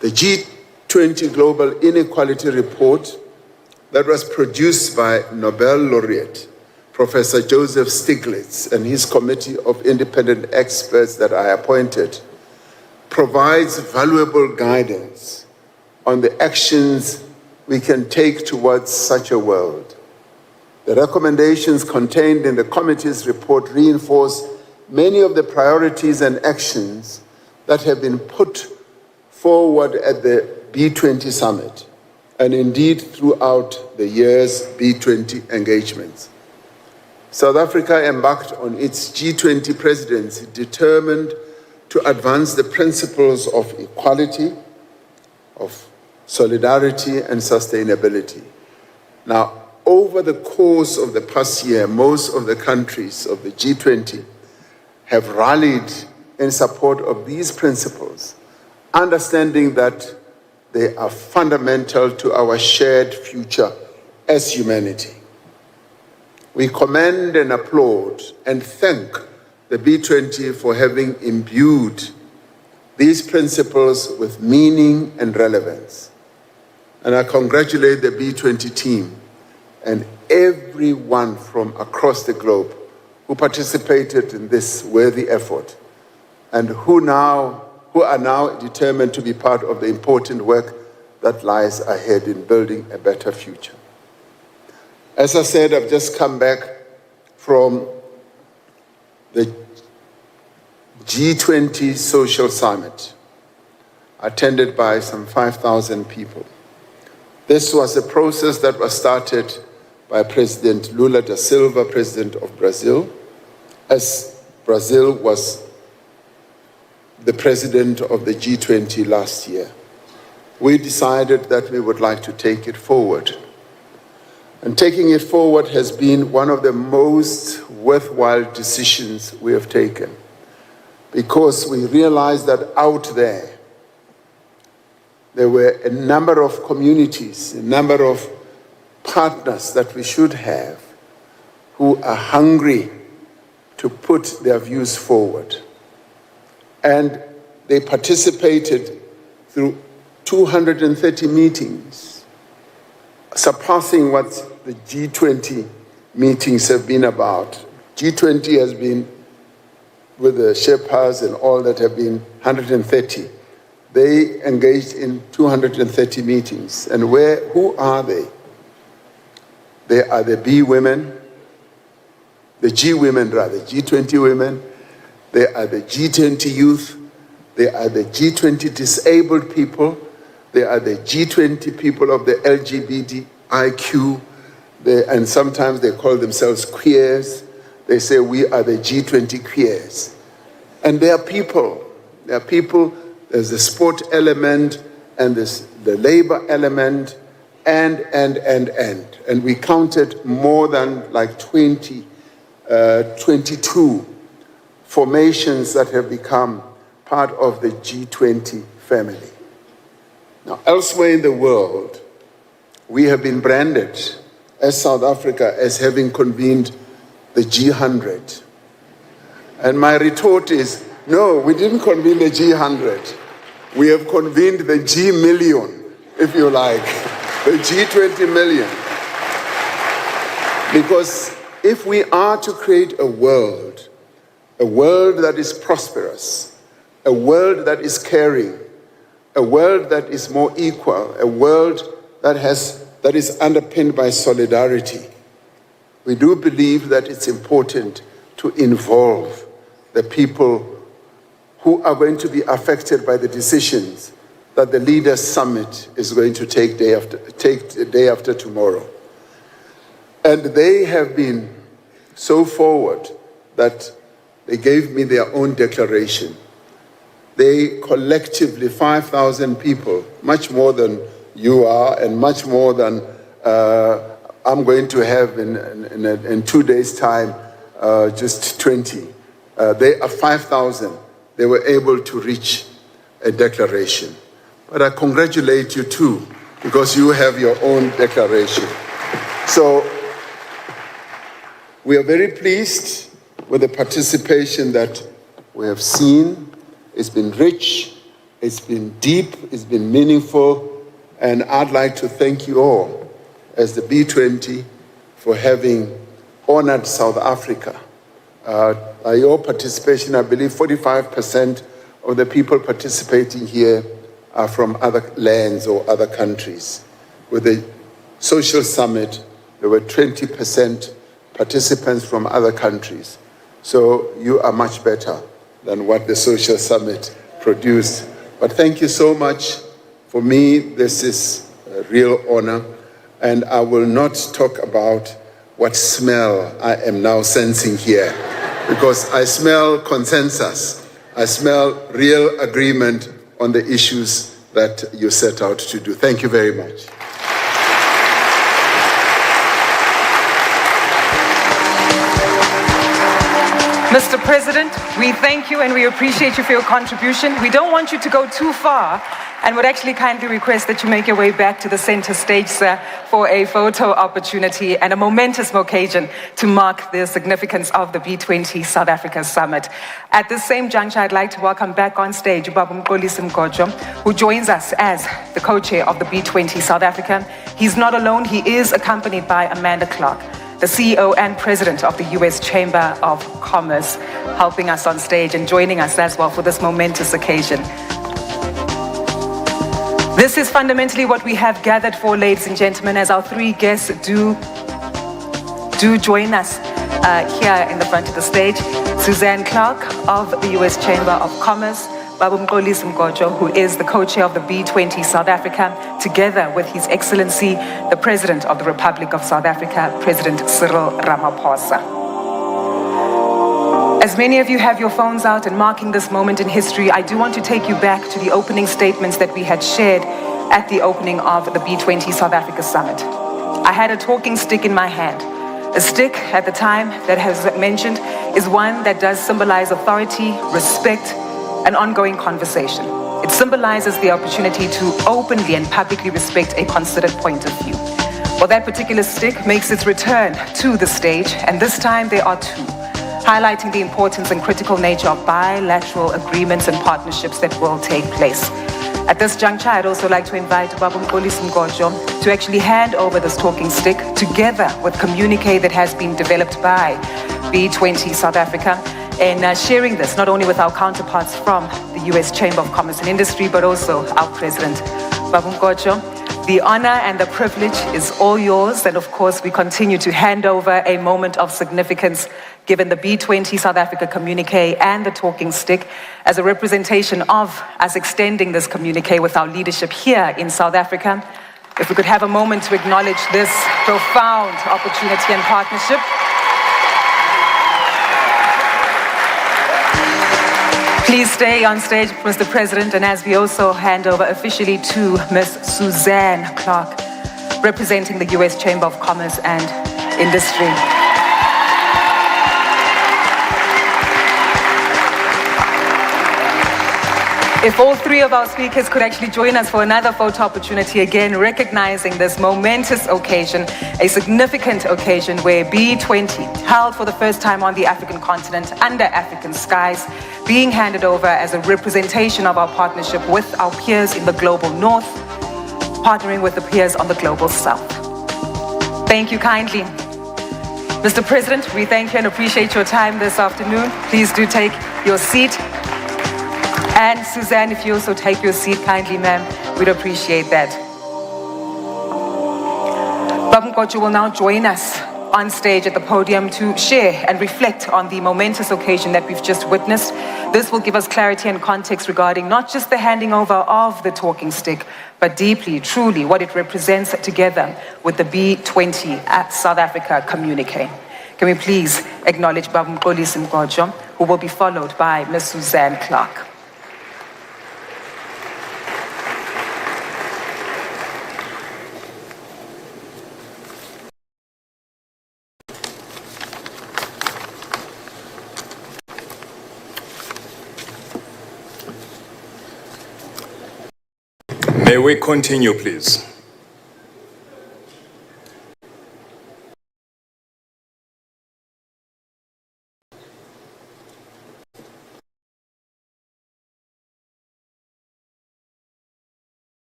The G20 Global Inequality Report that was produced by Nobel laureate Professor Joseph Stiglitz and his committee of independent experts that I appointed provides valuable guidance on the actions we can take towards such a world. The recommendations contained in the committee's report reinforce many of the priorities and actions that have been put forward at the B20 Summit, and indeed throughout the year's B20 engagements. South Africa embarked on its G20 presidency determined to advance the principles of equality, of solidarity, and sustainability. Now, over the course of the past year, most of the countries of the G20 have rallied in support of these principles, understanding that they are fundamental to our shared future as humanity. We commend and applaud and thank the B20 for having imbued these principles with meaning and relevance. And I congratulate the B20 team and everyone from across the globe who participated in this worthy effort and who are now determined to be part of the important work that lies ahead in building a better future. As I said, I've just come back from the G20 Social Summit, attended by some 5,000 people. This was a process that was started by President Lula da Silva, President of Brazil, as Brazil was the president of the G20 last year. We decided that we would like to take it forward. And taking it forward has been one of the most worthwhile decisions we have taken, because we realized that out there were a number of communities, a number of partners that we should have who are hungry to put their views forward. And they participated through 230 meetings, surpassing what the G20 meetings have been about. G20 has been, with the Sherpas and all that, have been 130. They engaged in 230 meetings. And who are they? They are the B women, the G women rather, G20 women. They are the G20 youth. They are the G20 disabled people. They are the G20 people of the 𝐿GBTIQ. And sometimes they call themselves queers. They say we are the G20 queers. And they are people. They are people. There's the sport element and the labor element and we counted more than like 22 formations that have become part of the G20 family. Now, elsewhere in the world, we have been branded as South Africa as having convened the G100. And my retort is, no, we didn't convene the G100. We have convened the G million, if you like, the G20 million. Because if we are to create a world that is prosperous, a world that is caring, a world that is more equal, a world that is underpinned by solidarity, we do believe that it's important to involve the people who are going to be affected by the decisions that the Leaders' Summit is going to take day after tomorrow. And they have been so forward that they gave me their own declaration. They collectively, 5,000 people, much more than you are and much more than I'm going to have in 2 days' time, just 20. They are 5,000. They were able to reach a declaration. But I congratulate you too, because you have your own declaration. So we are very pleased with the participation that we have seen. It's been rich, It's been deep, it's been meaningful, and I'd like to thank you all as the B20 for having honored South Africa. By your participation, I believe 45% of the people participating here are from other lands or other countries. With the social summit, there were 20% participants from other countries. So you are much better than what the social summit produced. But thank you so much. For me, this is a real honor. And I will not talk about what smell I am now sensing here, because I smell consensus. I smell real agreement on the issues that you set out to do. Thank you very much. Mr. President, we thank you and we appreciate you for your contribution. We don't want you to go too far and would actually kindly request that you make your way back to the center stage, sir, for a photo opportunity and a momentous occasion to mark the significance of the B20 South Africa Summit. At this same juncture, I'd like to welcome back on stage 𝐬𝐮𝐻𝐾𝐭, who joins us as the co-chair of the B20 South Africa. He's not alone, he is accompanied by Amanda Clark, the CEO and President of the US Chamber of Commerce, helping us on stage and joining us as well for this momentous occasion. This is fundamentally what we have gathered for, ladies and gentlemen, as our three guests do join us here in the front of the stage. Suzanne Clark of the US Chamber of Commerce, 𝐬𝐻𝐾𝐿, who is the co-chair of the B20 South Africa, together with His Excellency, the President of the Republic of South Africa, President Cyril Ramaphosa. As many of you have your phones out and marking this moment in history, I do want to take you back to the opening statements that we had shared at the opening of the B20 South Africa Summit. I had a talking stick in my hand. A stick at the time that has mentioned is one that does symbolize authority, respect, and ongoing conversation. It symbolizes the opportunity to openly and publicly respect a considered point of view. Well, that particular stick makes its return to the stage, and this time there are two, highlighting the importance and critical nature of bilateral agreements and partnerships that will take place. At this juncture, I'd also like to invite 𝐬𝐻𝐾𝐿 to actually hand over this talking stick together with communique that has been developed by B20 South Africa, and sharing this not only with our counterparts from the US Chamber of Commerce and Industry, but also our President. 𝐬𝐻𝐾𝐿, the honor and the privilege is all yours, and of course we continue to hand over a moment of significance given the B20 South Africa communique and the talking stick as a representation of us extending this communique with our leadership here in South Africa. If we could have a moment to acknowledge this profound opportunity and partnership. Please stay on stage, Mr. President, and as we also hand over officially to Ms. Suzanne Clark, representing the US Chamber of Commerce and Industry. If all three of our speakers could actually join us for another photo opportunity, again, recognizing this momentous occasion, a significant occasion where B20, held for the first time on the African continent under African skies, being handed over as a representation of our partnership with our peers in the global north, partnering with the peers on the global south. Thank you kindly. Mr. President, we thank you and appreciate your time this afternoon. Please do take your seat. And Suzanne, if you also take your seat kindly, ma'am, we'd appreciate that. 𝐬𝐻𝐾𝐿 will now join us on stage at the podium to share and reflect on the momentous occasion that we've just witnessed. This will give us clarity and context regarding not just the handing over of the talking stick, but deeply, truly, what it represents together with the B20 South Africa communique. Can we please acknowledge 𝐬𝐻𝐾𝐿, who will be followed by Ms. Suzanne Clark. May we continue, please?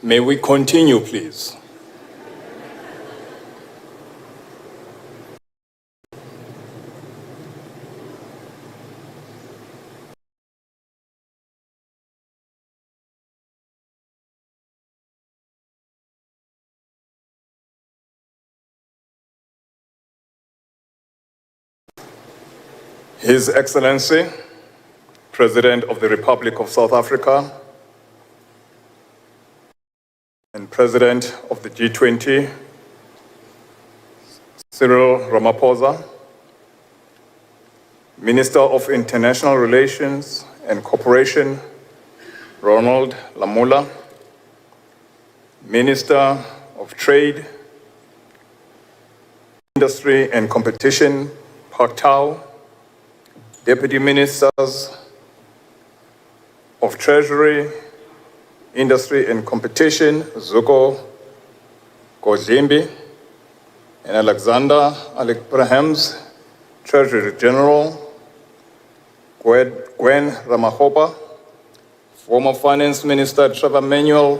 May we continue, please? His Excellency, President of the Republic of South Africa and President of the G20, Cyril Ramaphosa, Minister of International Relations and Cooperation, Ronald Lamola, Minister of Trade, Industry and Competition, Park Tau, Deputy Ministers of Treasury, Industry and Competition, �𝐶𝐭 Kodzimbi, and Alexander Abrahams, Treasury General, Gwen Ramahopa, former Finance Minister Trevor Manuel,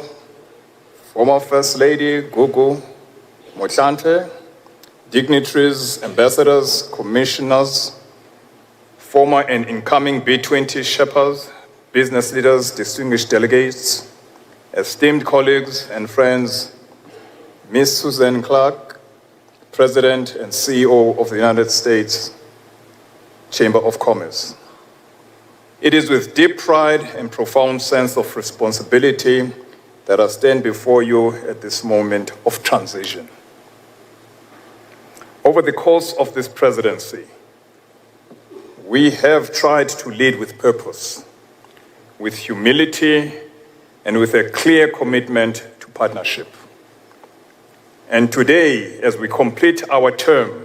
former First Lady Gugu Motlanthe, dignitaries, ambassadors, commissioners, former and incoming B20 shepherds, business leaders, distinguished delegates, esteemed colleagues and friends, Ms. Susan Clark, President and CEO of the United States Chamber of Commerce. It is with deep pride and profound sense of responsibility that I stand before you at this moment of transition. Over the course of this presidency, we have tried to lead with purpose, with humility, and with a clear commitment to partnership. And today, as we complete our term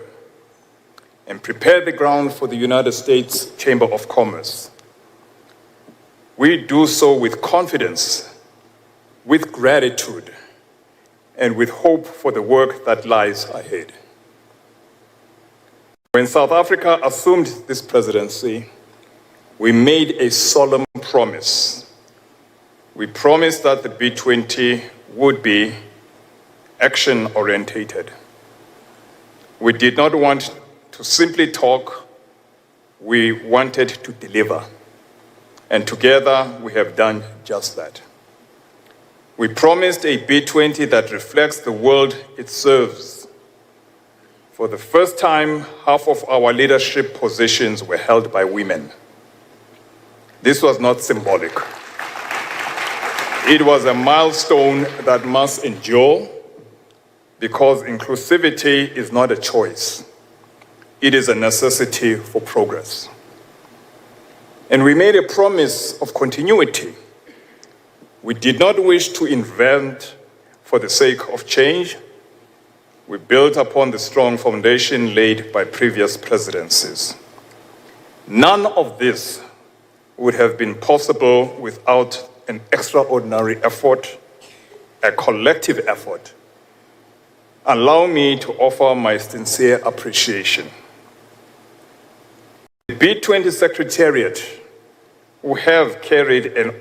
and prepare the ground for the United States Chamber of Commerce, we do so with confidence, with gratitude, and with hope for the work that lies ahead. When South Africa assumed this presidency, we made a solemn promise. We promised that the B20 would be action-orientated. We did not want to simply talk, we wanted to deliver. And together, we have done just that. We promised a B20 that reflects the world it serves. For the first time, half of our leadership positions were held by women. This was not symbolic. It was a milestone that must endure because inclusivity is not a choice. It is a necessity for progress. And we made a promise of continuity. We did not wish to invent for the sake of change. We built upon the strong foundation laid by previous presidencies. None of this would have been possible without an extraordinary effort, a collective effort. Allow me to offer my sincere appreciation. The B20 Secretariat, who have carried an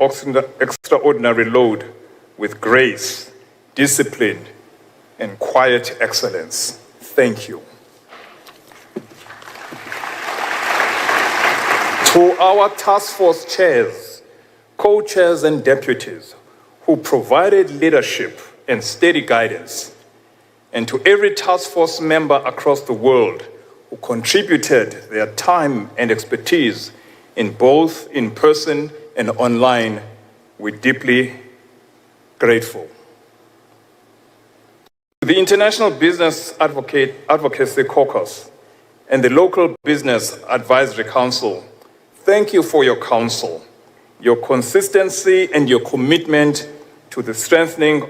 extraordinary load with grace, discipline, and quiet excellence. Thank you. To our task force chairs, co-chairs, and deputies who provided leadership and steady guidance, and to every task force member across the world who contributed their time and expertise in both in-person and online, we're deeply grateful. The International Business Advocacy Caucus and the Local Business Advisory Council, thank you for your counsel, your consistency, and your commitment to the strengthening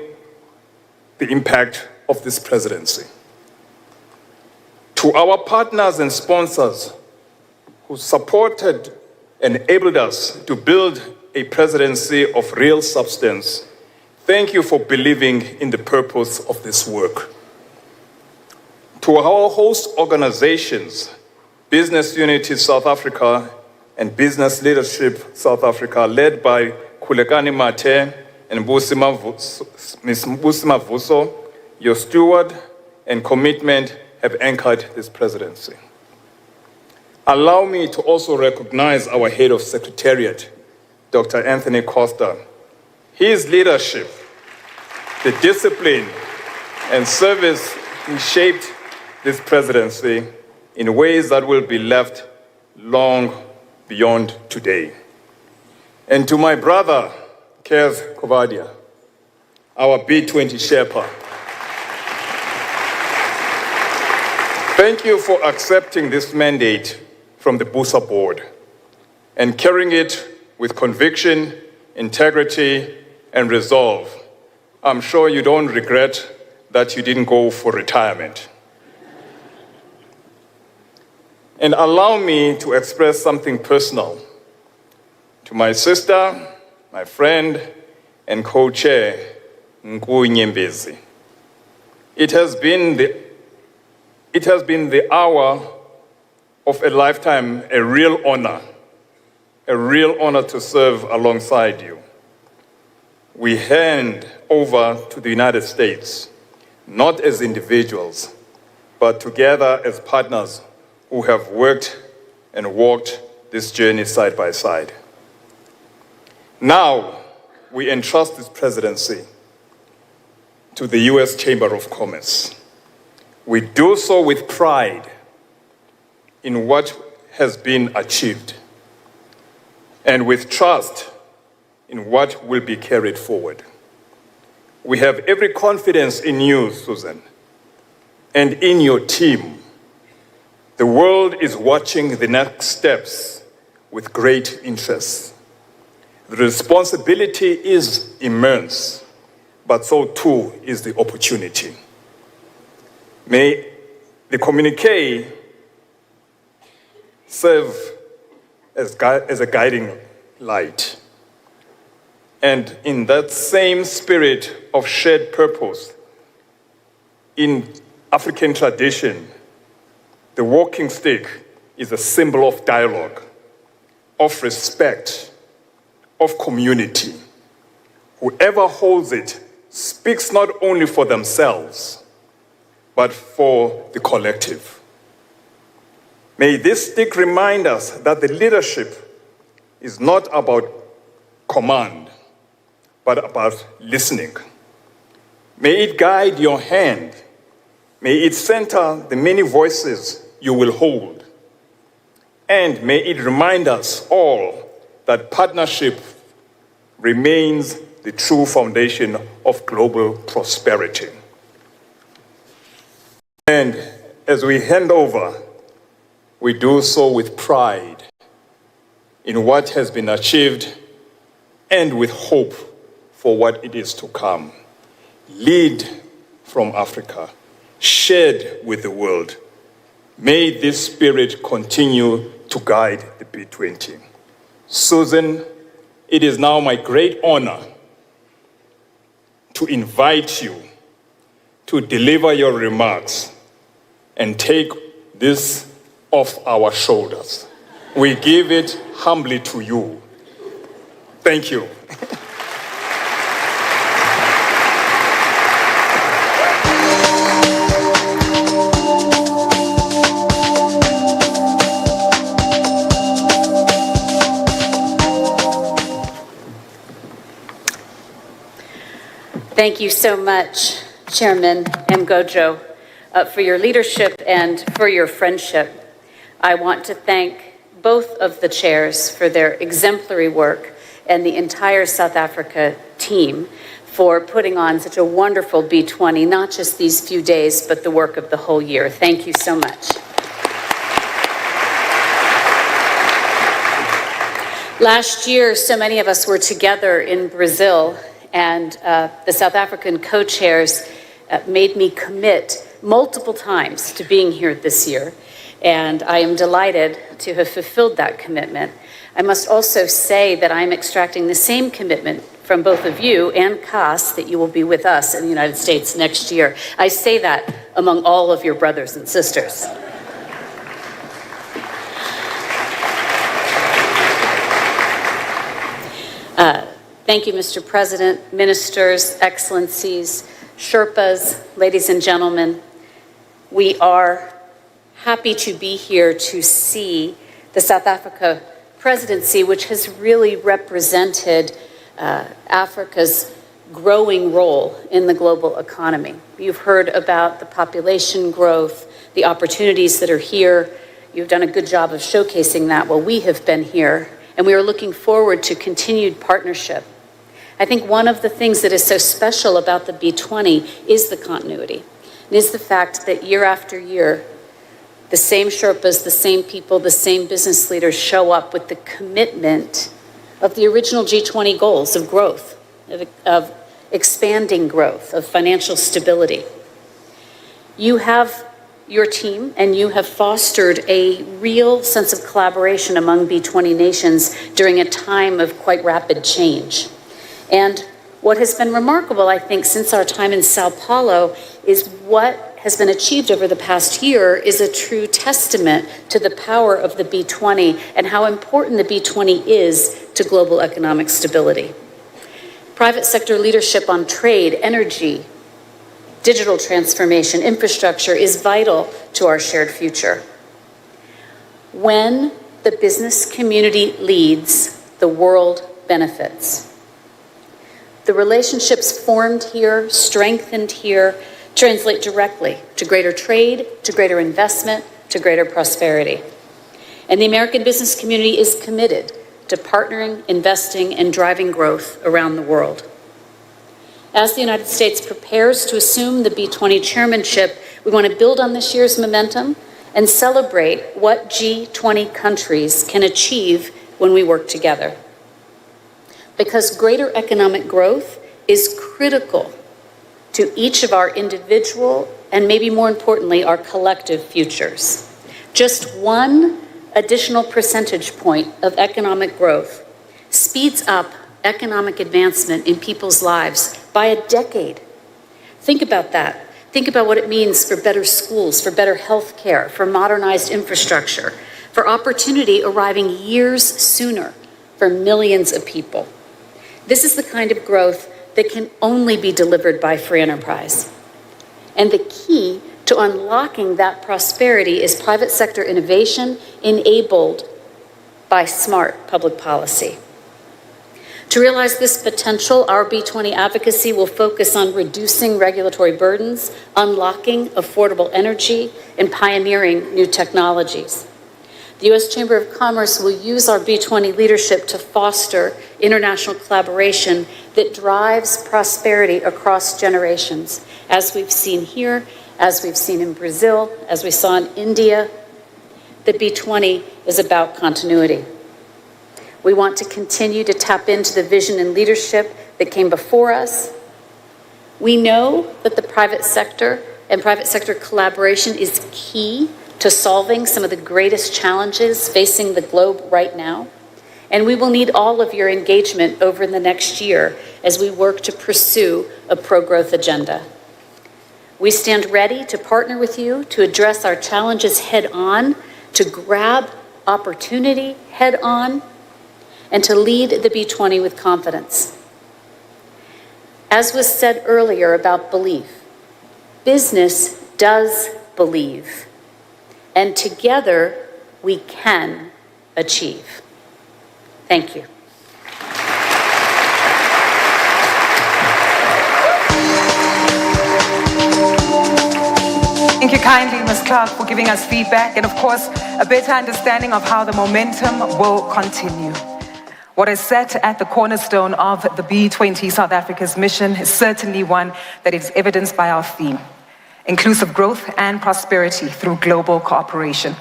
the impact of this presidency. To our partners and sponsors who supported and enabled us to build a presidency of real substance, thank you for believing in the purpose of this work. To our host organizations, Business Unity South Africa and Business Leadership South Africa, led by Khulekani Mathe and Ms. Mbusi Mavuso, your steward and commitment have anchored this presidency. Allow me to also recognize our head of secretariat, Dr. Anthony Costa. His leadership, the discipline and service he shaped this presidency in ways that will be left long beyond today. And to my brother, 𝐾𝐨𝐧'𝐭, our B20 Sherpa, thank you for accepting this mandate from the BUSA board and carrying it with conviction, integrity, and resolve. I'm sure you don't regret that you didn't go for retirement. And allow me to express something personal to my sister, my friend, and co-chair, �𝐿𝐻𝐫𝐫𝐞𝐭. It has been the hour of a lifetime, a real honor to serve alongside you. We hand over to the United States, not as individuals, but together as partners who have worked and walked this journey side by side. Now, we entrust this presidency to the US Chamber of Commerce. We do so with pride in what has been achieved and with trust in what will be carried forward. We have every confidence in you, Susan, and in your team. The world is watching the next steps with great interest. The responsibility is immense, but so too is the opportunity. May the communiqué serve as a guiding light. And in that same spirit of shared purpose, in African tradition, the walking stick is a symbol of dialogue, of respect, of community. Whoever holds it speaks not only for themselves, but for the collective. May this stick remind us that the leadership is not about command, but about listening. May it guide your hand. May it center the many voices you will hold. And may it remind us all that partnership remains the true foundation of global prosperity. And as we hand over, we do so with pride in what has been achieved and with hope for what it is to come. Lead from Africa, shared with the world. May this spirit continue to guide the B20. Susan, it is now my great honor to invite you to deliver your remarks and take this off our shoulders. We give it humbly to you. Thank you. Thank you so much, Chairman 𝐬𝐻𝐫𝐿, for your leadership and for your friendship. I want to thank both of the chairs for their exemplary work and the entire South Africa team for putting on such a wonderful B20, not just these few days, but the work of the whole year. Thank you so much. Last year, so many of us were together in Brazil, and the South African co-chairs made me commit multiple times to being here this year, and I am delighted to have fulfilled that commitment. I must also say that I'm extracting the same commitment from both of you and 𝐾𝐨𝐧'𝐭 that you will be with us in the United States next year. I say that among all of your brothers and sisters. Thank you, Mr. President, ministers, excellencies, Sherpas, ladies and gentlemen. We are happy to be here to see the South Africa presidency, which has really represented Africa's growing role in the global economy. You've heard about the population growth, the opportunities that are here. You've done a good job of showcasing that while we have been here, and we are looking forward to continued partnership. I think one of the things that is so special about the B20 is the continuity. It is the fact that year after year, the same Sherpas, the same people, the same business leaders show up with the commitment of the original G20 goals of growth, of expanding growth, of financial stability. You have your team, and you have fostered a real sense of collaboration among B20 nations during a time of quite rapid change. And what has been remarkable, I think, since our time in Sao Paulo is what has been achieved over the past year is a true testament to the power of the B20 and how important the B20 is to global economic stability. Private sector leadership on trade, energy, digital transformation, infrastructure is vital to our shared future. When the business community leads, the world benefits. The relationships formed here, strengthened here, translate directly to greater trade, to greater investment, to greater prosperity. And the American business community is committed to partnering, investing, and driving growth around the world. As the United States prepares to assume the B20 chairmanship, we want to build on this year's momentum and celebrate what G20 countries can achieve when we work together. Because greater economic growth is critical to each of our individual and maybe more importantly, our collective futures. Just one additional percentage point of economic growth speeds up economic advancement in people's lives by a decade. Think about that. Think about what it means for better schools, for better health care, for modernized infrastructure, for opportunity arriving years sooner for millions of people. This is the kind of growth that can only be delivered by free enterprise. And the key to unlocking that prosperity is private sector innovation enabled by smart public policy. To realize this potential, our B20 advocacy will focus on reducing regulatory burdens, unlocking affordable energy, and pioneering new technologies. The U.S. Chamber of Commerce will use our B20 leadership to foster international collaboration that drives prosperity across generations, as we've seen here, as we've seen in Brazil, as we saw in India. The B20 is about continuity. We want to continue to tap into the vision and leadership that came before us. We know that the private sector and private sector collaboration is key to solving some of the greatest challenges facing the globe right now. And we will need all of your engagement over the next year as we work to pursue a pro-growth agenda. We stand ready to partner with you to address our challenges head on, to grab opportunity head on, and to lead the B20 with confidence. As was said earlier about belief, business does believe, and together we can achieve. Thank you. Thank you kindly, Ms. Clark, for giving us feedback and, of course, a better understanding of how the momentum will continue. What is set at the cornerstone of the B20 South Africa's mission is certainly one that is evidenced by our theme: inclusive growth and prosperity through global cooperation.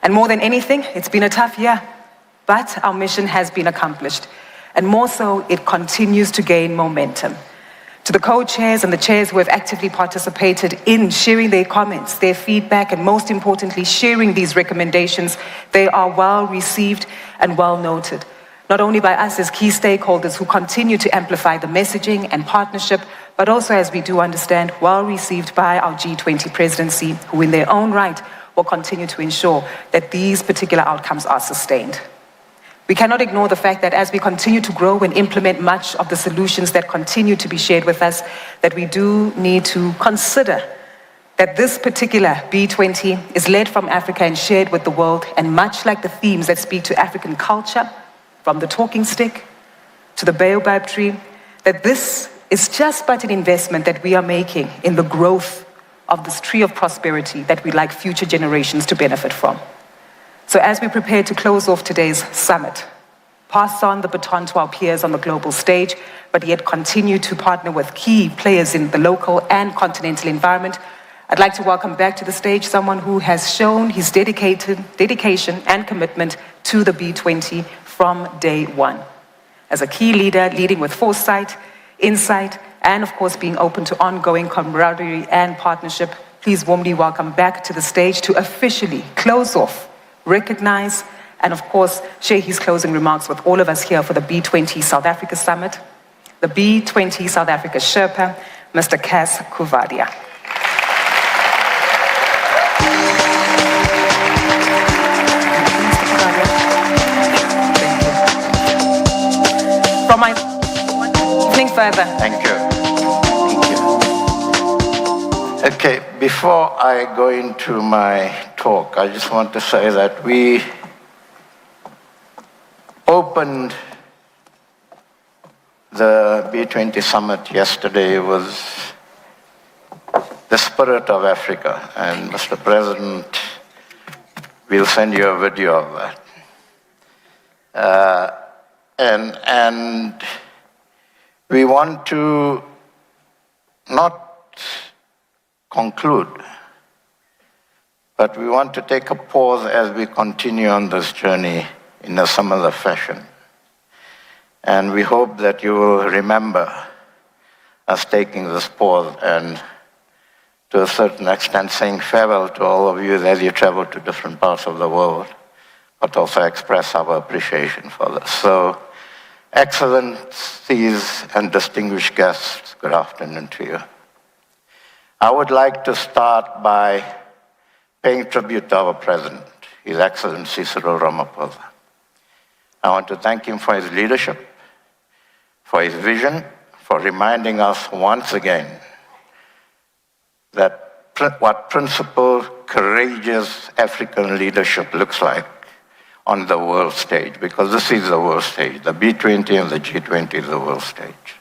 And more than anything, it's been a tough year, but our mission has been accomplished. And more so, it continues to gain momentum. To the co-chairs and the chairs who have actively participated in sharing their comments, their feedback, and most importantly, sharing these recommendations, they are well received and well noted. Not only by us as key stakeholders who continue to amplify the messaging and partnership, but also, as we do understand, well received by our G20 presidency, who in their own right will continue to ensure that these particular outcomes are sustained. We cannot ignore the fact that as we continue to grow and implement much of the solutions that continue to be shared with us, that we do need to consider that this particular B20 is led from Africa and shared with the world, and much like the themes that speak to African culture, from the talking stick to the baobab tree, that this is just but an investment that we are making in the growth of this tree of prosperity that we'd like future generations to benefit from. So as we prepare to close off today's summit, pass on the baton to our peers on the global stage, but yet continue to partner with key players in the local and continental environment, I'd like to welcome back to the stage someone who has shown his dedication and commitment to the B20 from day one. As a key leader, leading with foresight, insight, and of course being open to ongoing camaraderie and partnership, please warmly welcome back to the stage to officially close off, recognize, and of course share his closing remarks with all of us here for the B20 South Africa Summit, the B20 South Africa Sherpa, Mr. 𝐃𝐨𝐧'𝐭. From my evening further. Thank you. Okay, before I go into my talk, I just want to say that we opened the B20 Summit yesterday with the spirit of Africa, and Mr. President, we'll send you a video of that. And we want to not conclude, but we want to take a pause as we continue on this journey in a similar fashion. And we hope that you will remember us taking this pause and to a certain extent saying farewell to all of you as you travel to different parts of the world, but also express our appreciation for this. So, Excellencies and distinguished guests, good afternoon to you. I would like to start by paying tribute to our President, His Excellency Cyril Ramaphosa. I want to thank him for his leadership, for his vision, for reminding us once again that what principled, courageous African leadership looks like on the world stage, because this is the world stage. The B20 and the G20 is the world stage.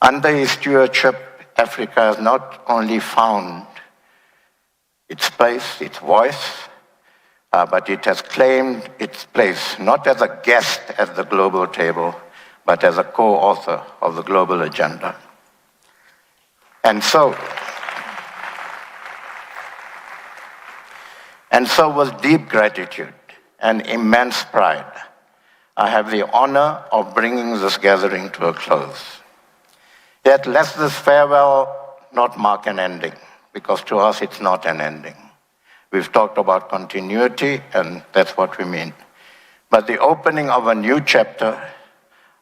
Under his stewardship, Africa has not only found its place, its voice, but it has claimed its place, not as a guest at the global table, but as a co-author of the global agenda. And so with deep gratitude and immense pride, I have the honor of bringing this gathering to a close. Yet let this farewell not mark an ending, because to us it's not an ending. We've talked about continuity, and that's what we mean. But the opening of a new chapter,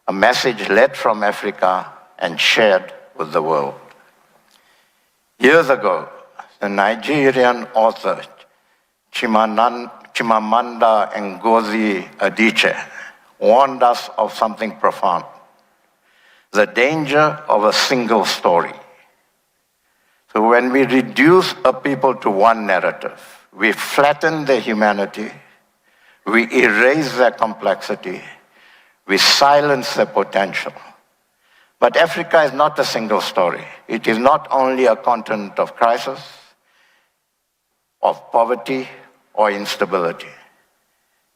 a message led from Africa and shared with the world. Years ago, the Nigerian author Chimamanda Ngozi Adichie warned us of something profound: the danger of a single story. So when we reduce a people to one narrative, we flatten their humanity, we erase their complexity, we silence their potential. But Africa is not a single story. It is not only a continent of crisis, of poverty, or instability.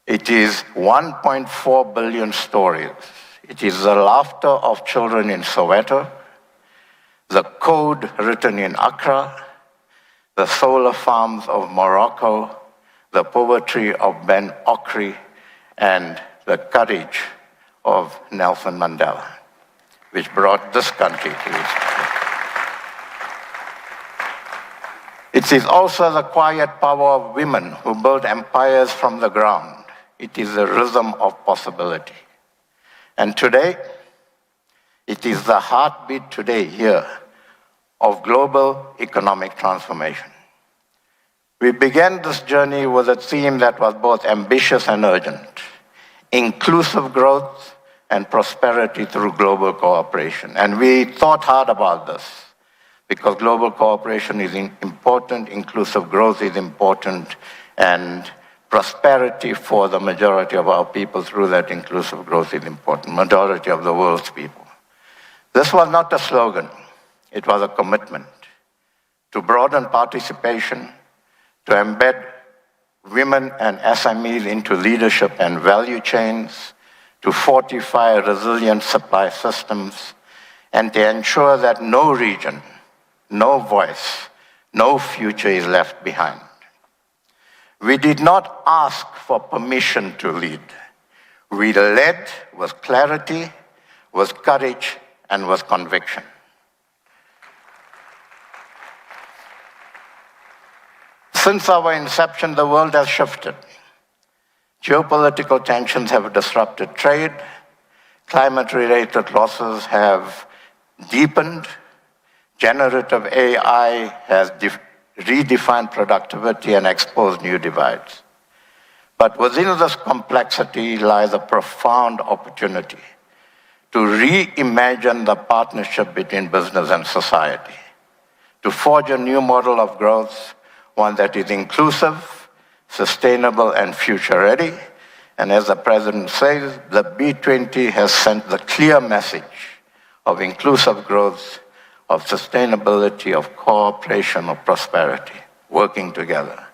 It is 1.4 billion stories. It is the laughter of children in Soweto, the code written in Accra, the solar farms of Morocco, the poetry of Ben Okri, and the courage of Nelson Mandela, which brought this country to its place. It is also the quiet power of women who build empires from the ground. It is the rhythm of possibility. And today, it is the heartbeat today here of global economic transformation. We began this journey with a theme that was both ambitious and urgent: inclusive growth, and prosperity through global cooperation. And we thought hard about this because global cooperation is important, inclusive growth is important, and prosperity for the majority of our people through that inclusive growth is important, majority of the world's people. This was not a slogan, it was a commitment to broaden participation, to embed women and SMEs into leadership and value chains, to fortify resilient supply systems, and to ensure that no region, no voice, no future is left behind. We did not ask for permission to lead. We led with clarity, with courage, and with conviction. Since our inception, the world has shifted. Geopolitical tensions have disrupted trade, climate-related losses have deepened, generative AI has redefined productivity and exposed new divides. But within this complexity lies a profound opportunity to reimagine the partnership between business and society, to forge a new model of growth, one that is inclusive, sustainable, and future-ready. And as the President says, the B20 has sent the clear message of inclusive growth, of sustainability, of cooperation, of prosperity, working together.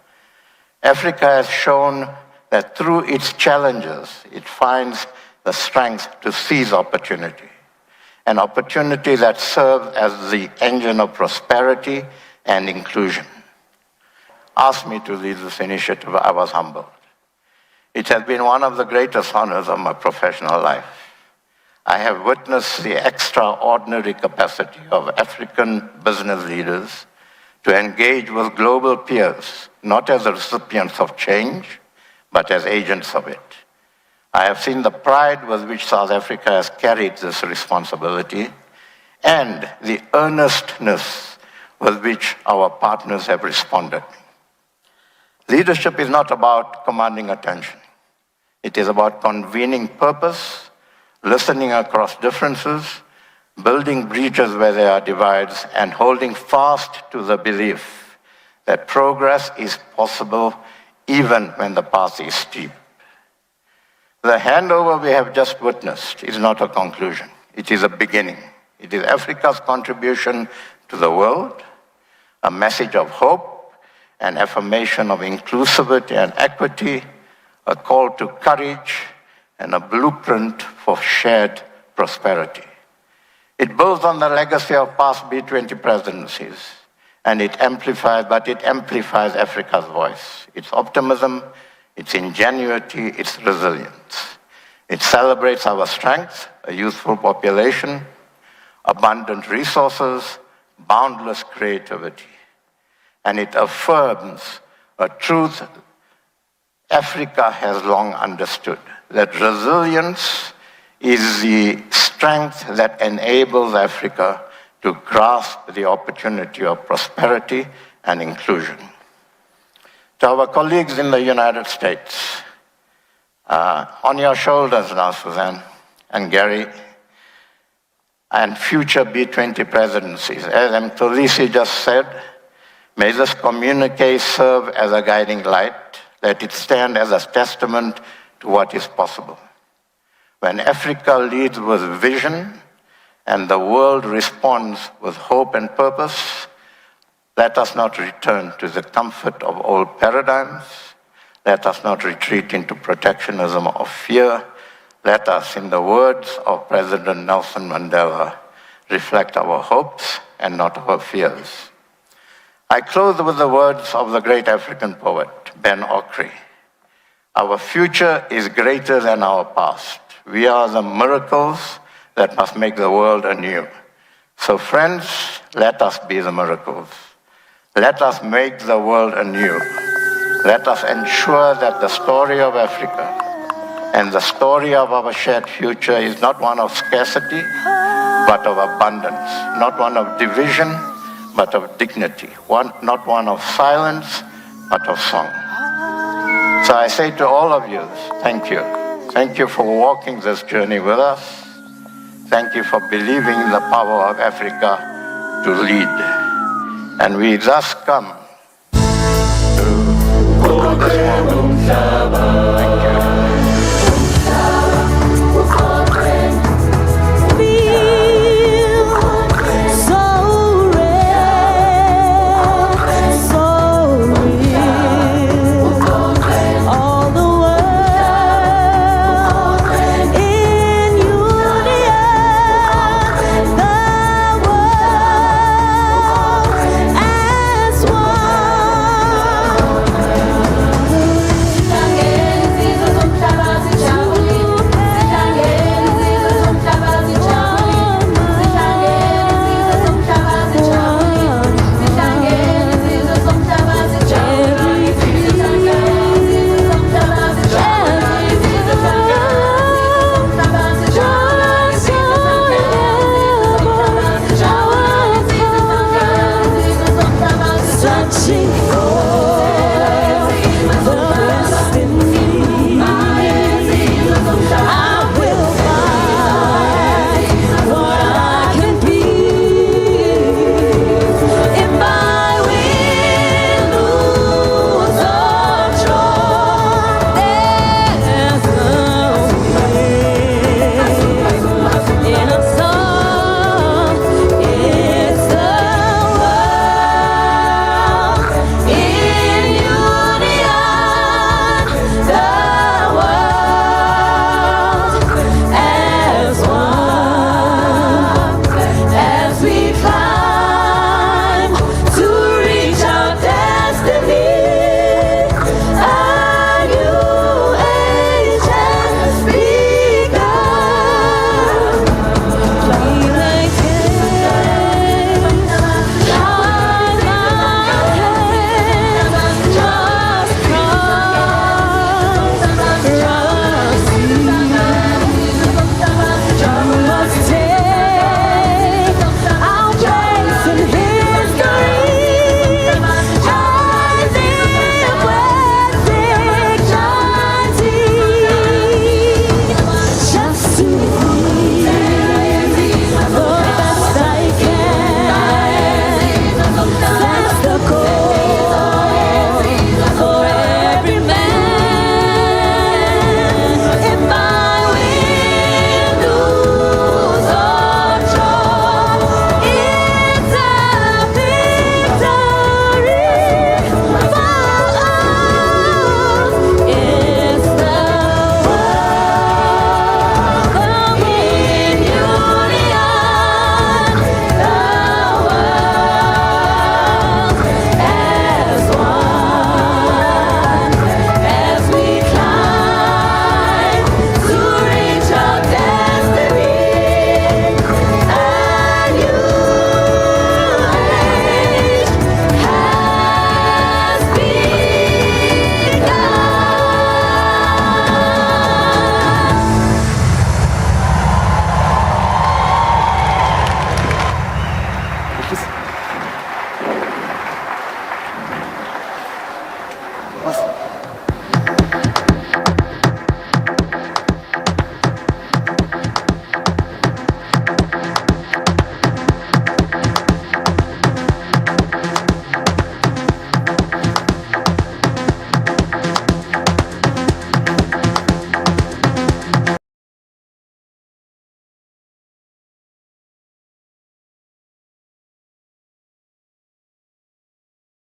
Africa has shown that through its challenges, it finds the strength to seize opportunity, an opportunity that serves as the engine of prosperity and inclusion. Asked me to lead this initiative, I was humbled. It has been one of the greatest honors of my professional life. I have witnessed the extraordinary capacity of African business leaders to engage with global peers, not as recipients of change, but as agents of it. I have seen the pride with which South Africa has carried this responsibility and the earnestness with which our partners have responded. Leadership is not about commanding attention. It is about convening purpose, listening across differences, building bridges where there are divides, and holding fast to the belief that progress is possible even when the path is steep. The handover we have just witnessed is not a conclusion. It is a beginning. It is Africa's contribution to the world, a message of hope, an affirmation of inclusivity and equity, a call to courage, and a blueprint for shared prosperity. It builds on the legacy of past B20 presidencies, and it amplifies Africa's voice, its optimism, its ingenuity, its resilience. It celebrates our strengths, a youthful population, abundant resources, boundless creativity. And it affirms a truth Africa has long understood, that resilience is the strength that enables Africa to grasp the opportunity of prosperity and inclusion. To our colleagues in the United States, on your shoulders now, Suzanne and Gary, and future B20 presidencies, as Mthulisi just said, may this communique serve as a guiding light. Let it stand as a testament to what is possible. When Africa leads with vision and the world responds with hope and purpose, let us not return to the comfort of old paradigms. Let us not retreat into protectionism or fear. Let us, in the words of President Nelson Mandela, reflect our hopes and not our fears. I close with the words of the great African poet, Ben Okri. Our future is greater than our past. We are the miracles that must make the world anew. So friends, let us be the miracles. Let us make the world anew. Let us ensure that the story of Africa and the story of our shared future is not one of scarcity, but of abundance, not one of division, but of dignity, not one of silence, but of song. So I say to all of you, thank you. Thank you for walking this journey with us. Thank you for believing in the power of Africa to lead. And we thus come to hold this moment. Thank you.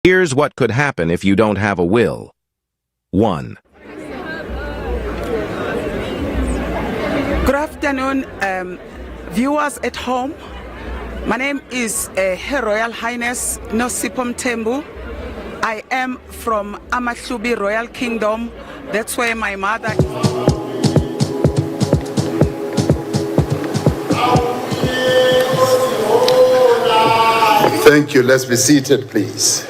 Here's what could happen if you don't have a will. 1. Good afternoon, viewers at home. My name is Her Royal Highness Nosipho Mthembu. I am from 𝐼𝐻lubi Royal Kingdom. That's where my mother. Thank you. Let's be seated, please.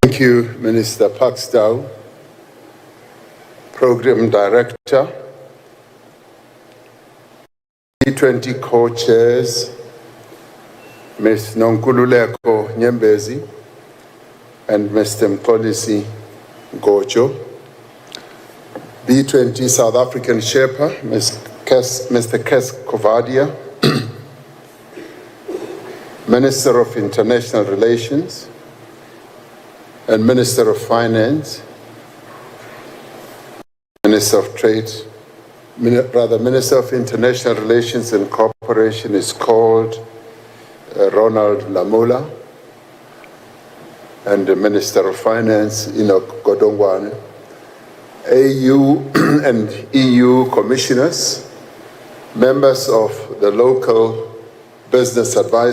Thank you, Minister Paxdau, Program Director, B20 co-chairs, Ms. Nonkululeko Nyembezi, and Mr. �𝐃𝐨𝐧'𝐭. B20 South African Sherpa, Mr. 𝐾𝐨𝐧'𝐭, Minister of International Relations and Minister of Finance, Minister of Trade, Minister of International Relations and Cooperation is called Ronald Lamola, and the Minister of Finance, Enoch Godongwana, AU and EU commissioners, members of the local business advisory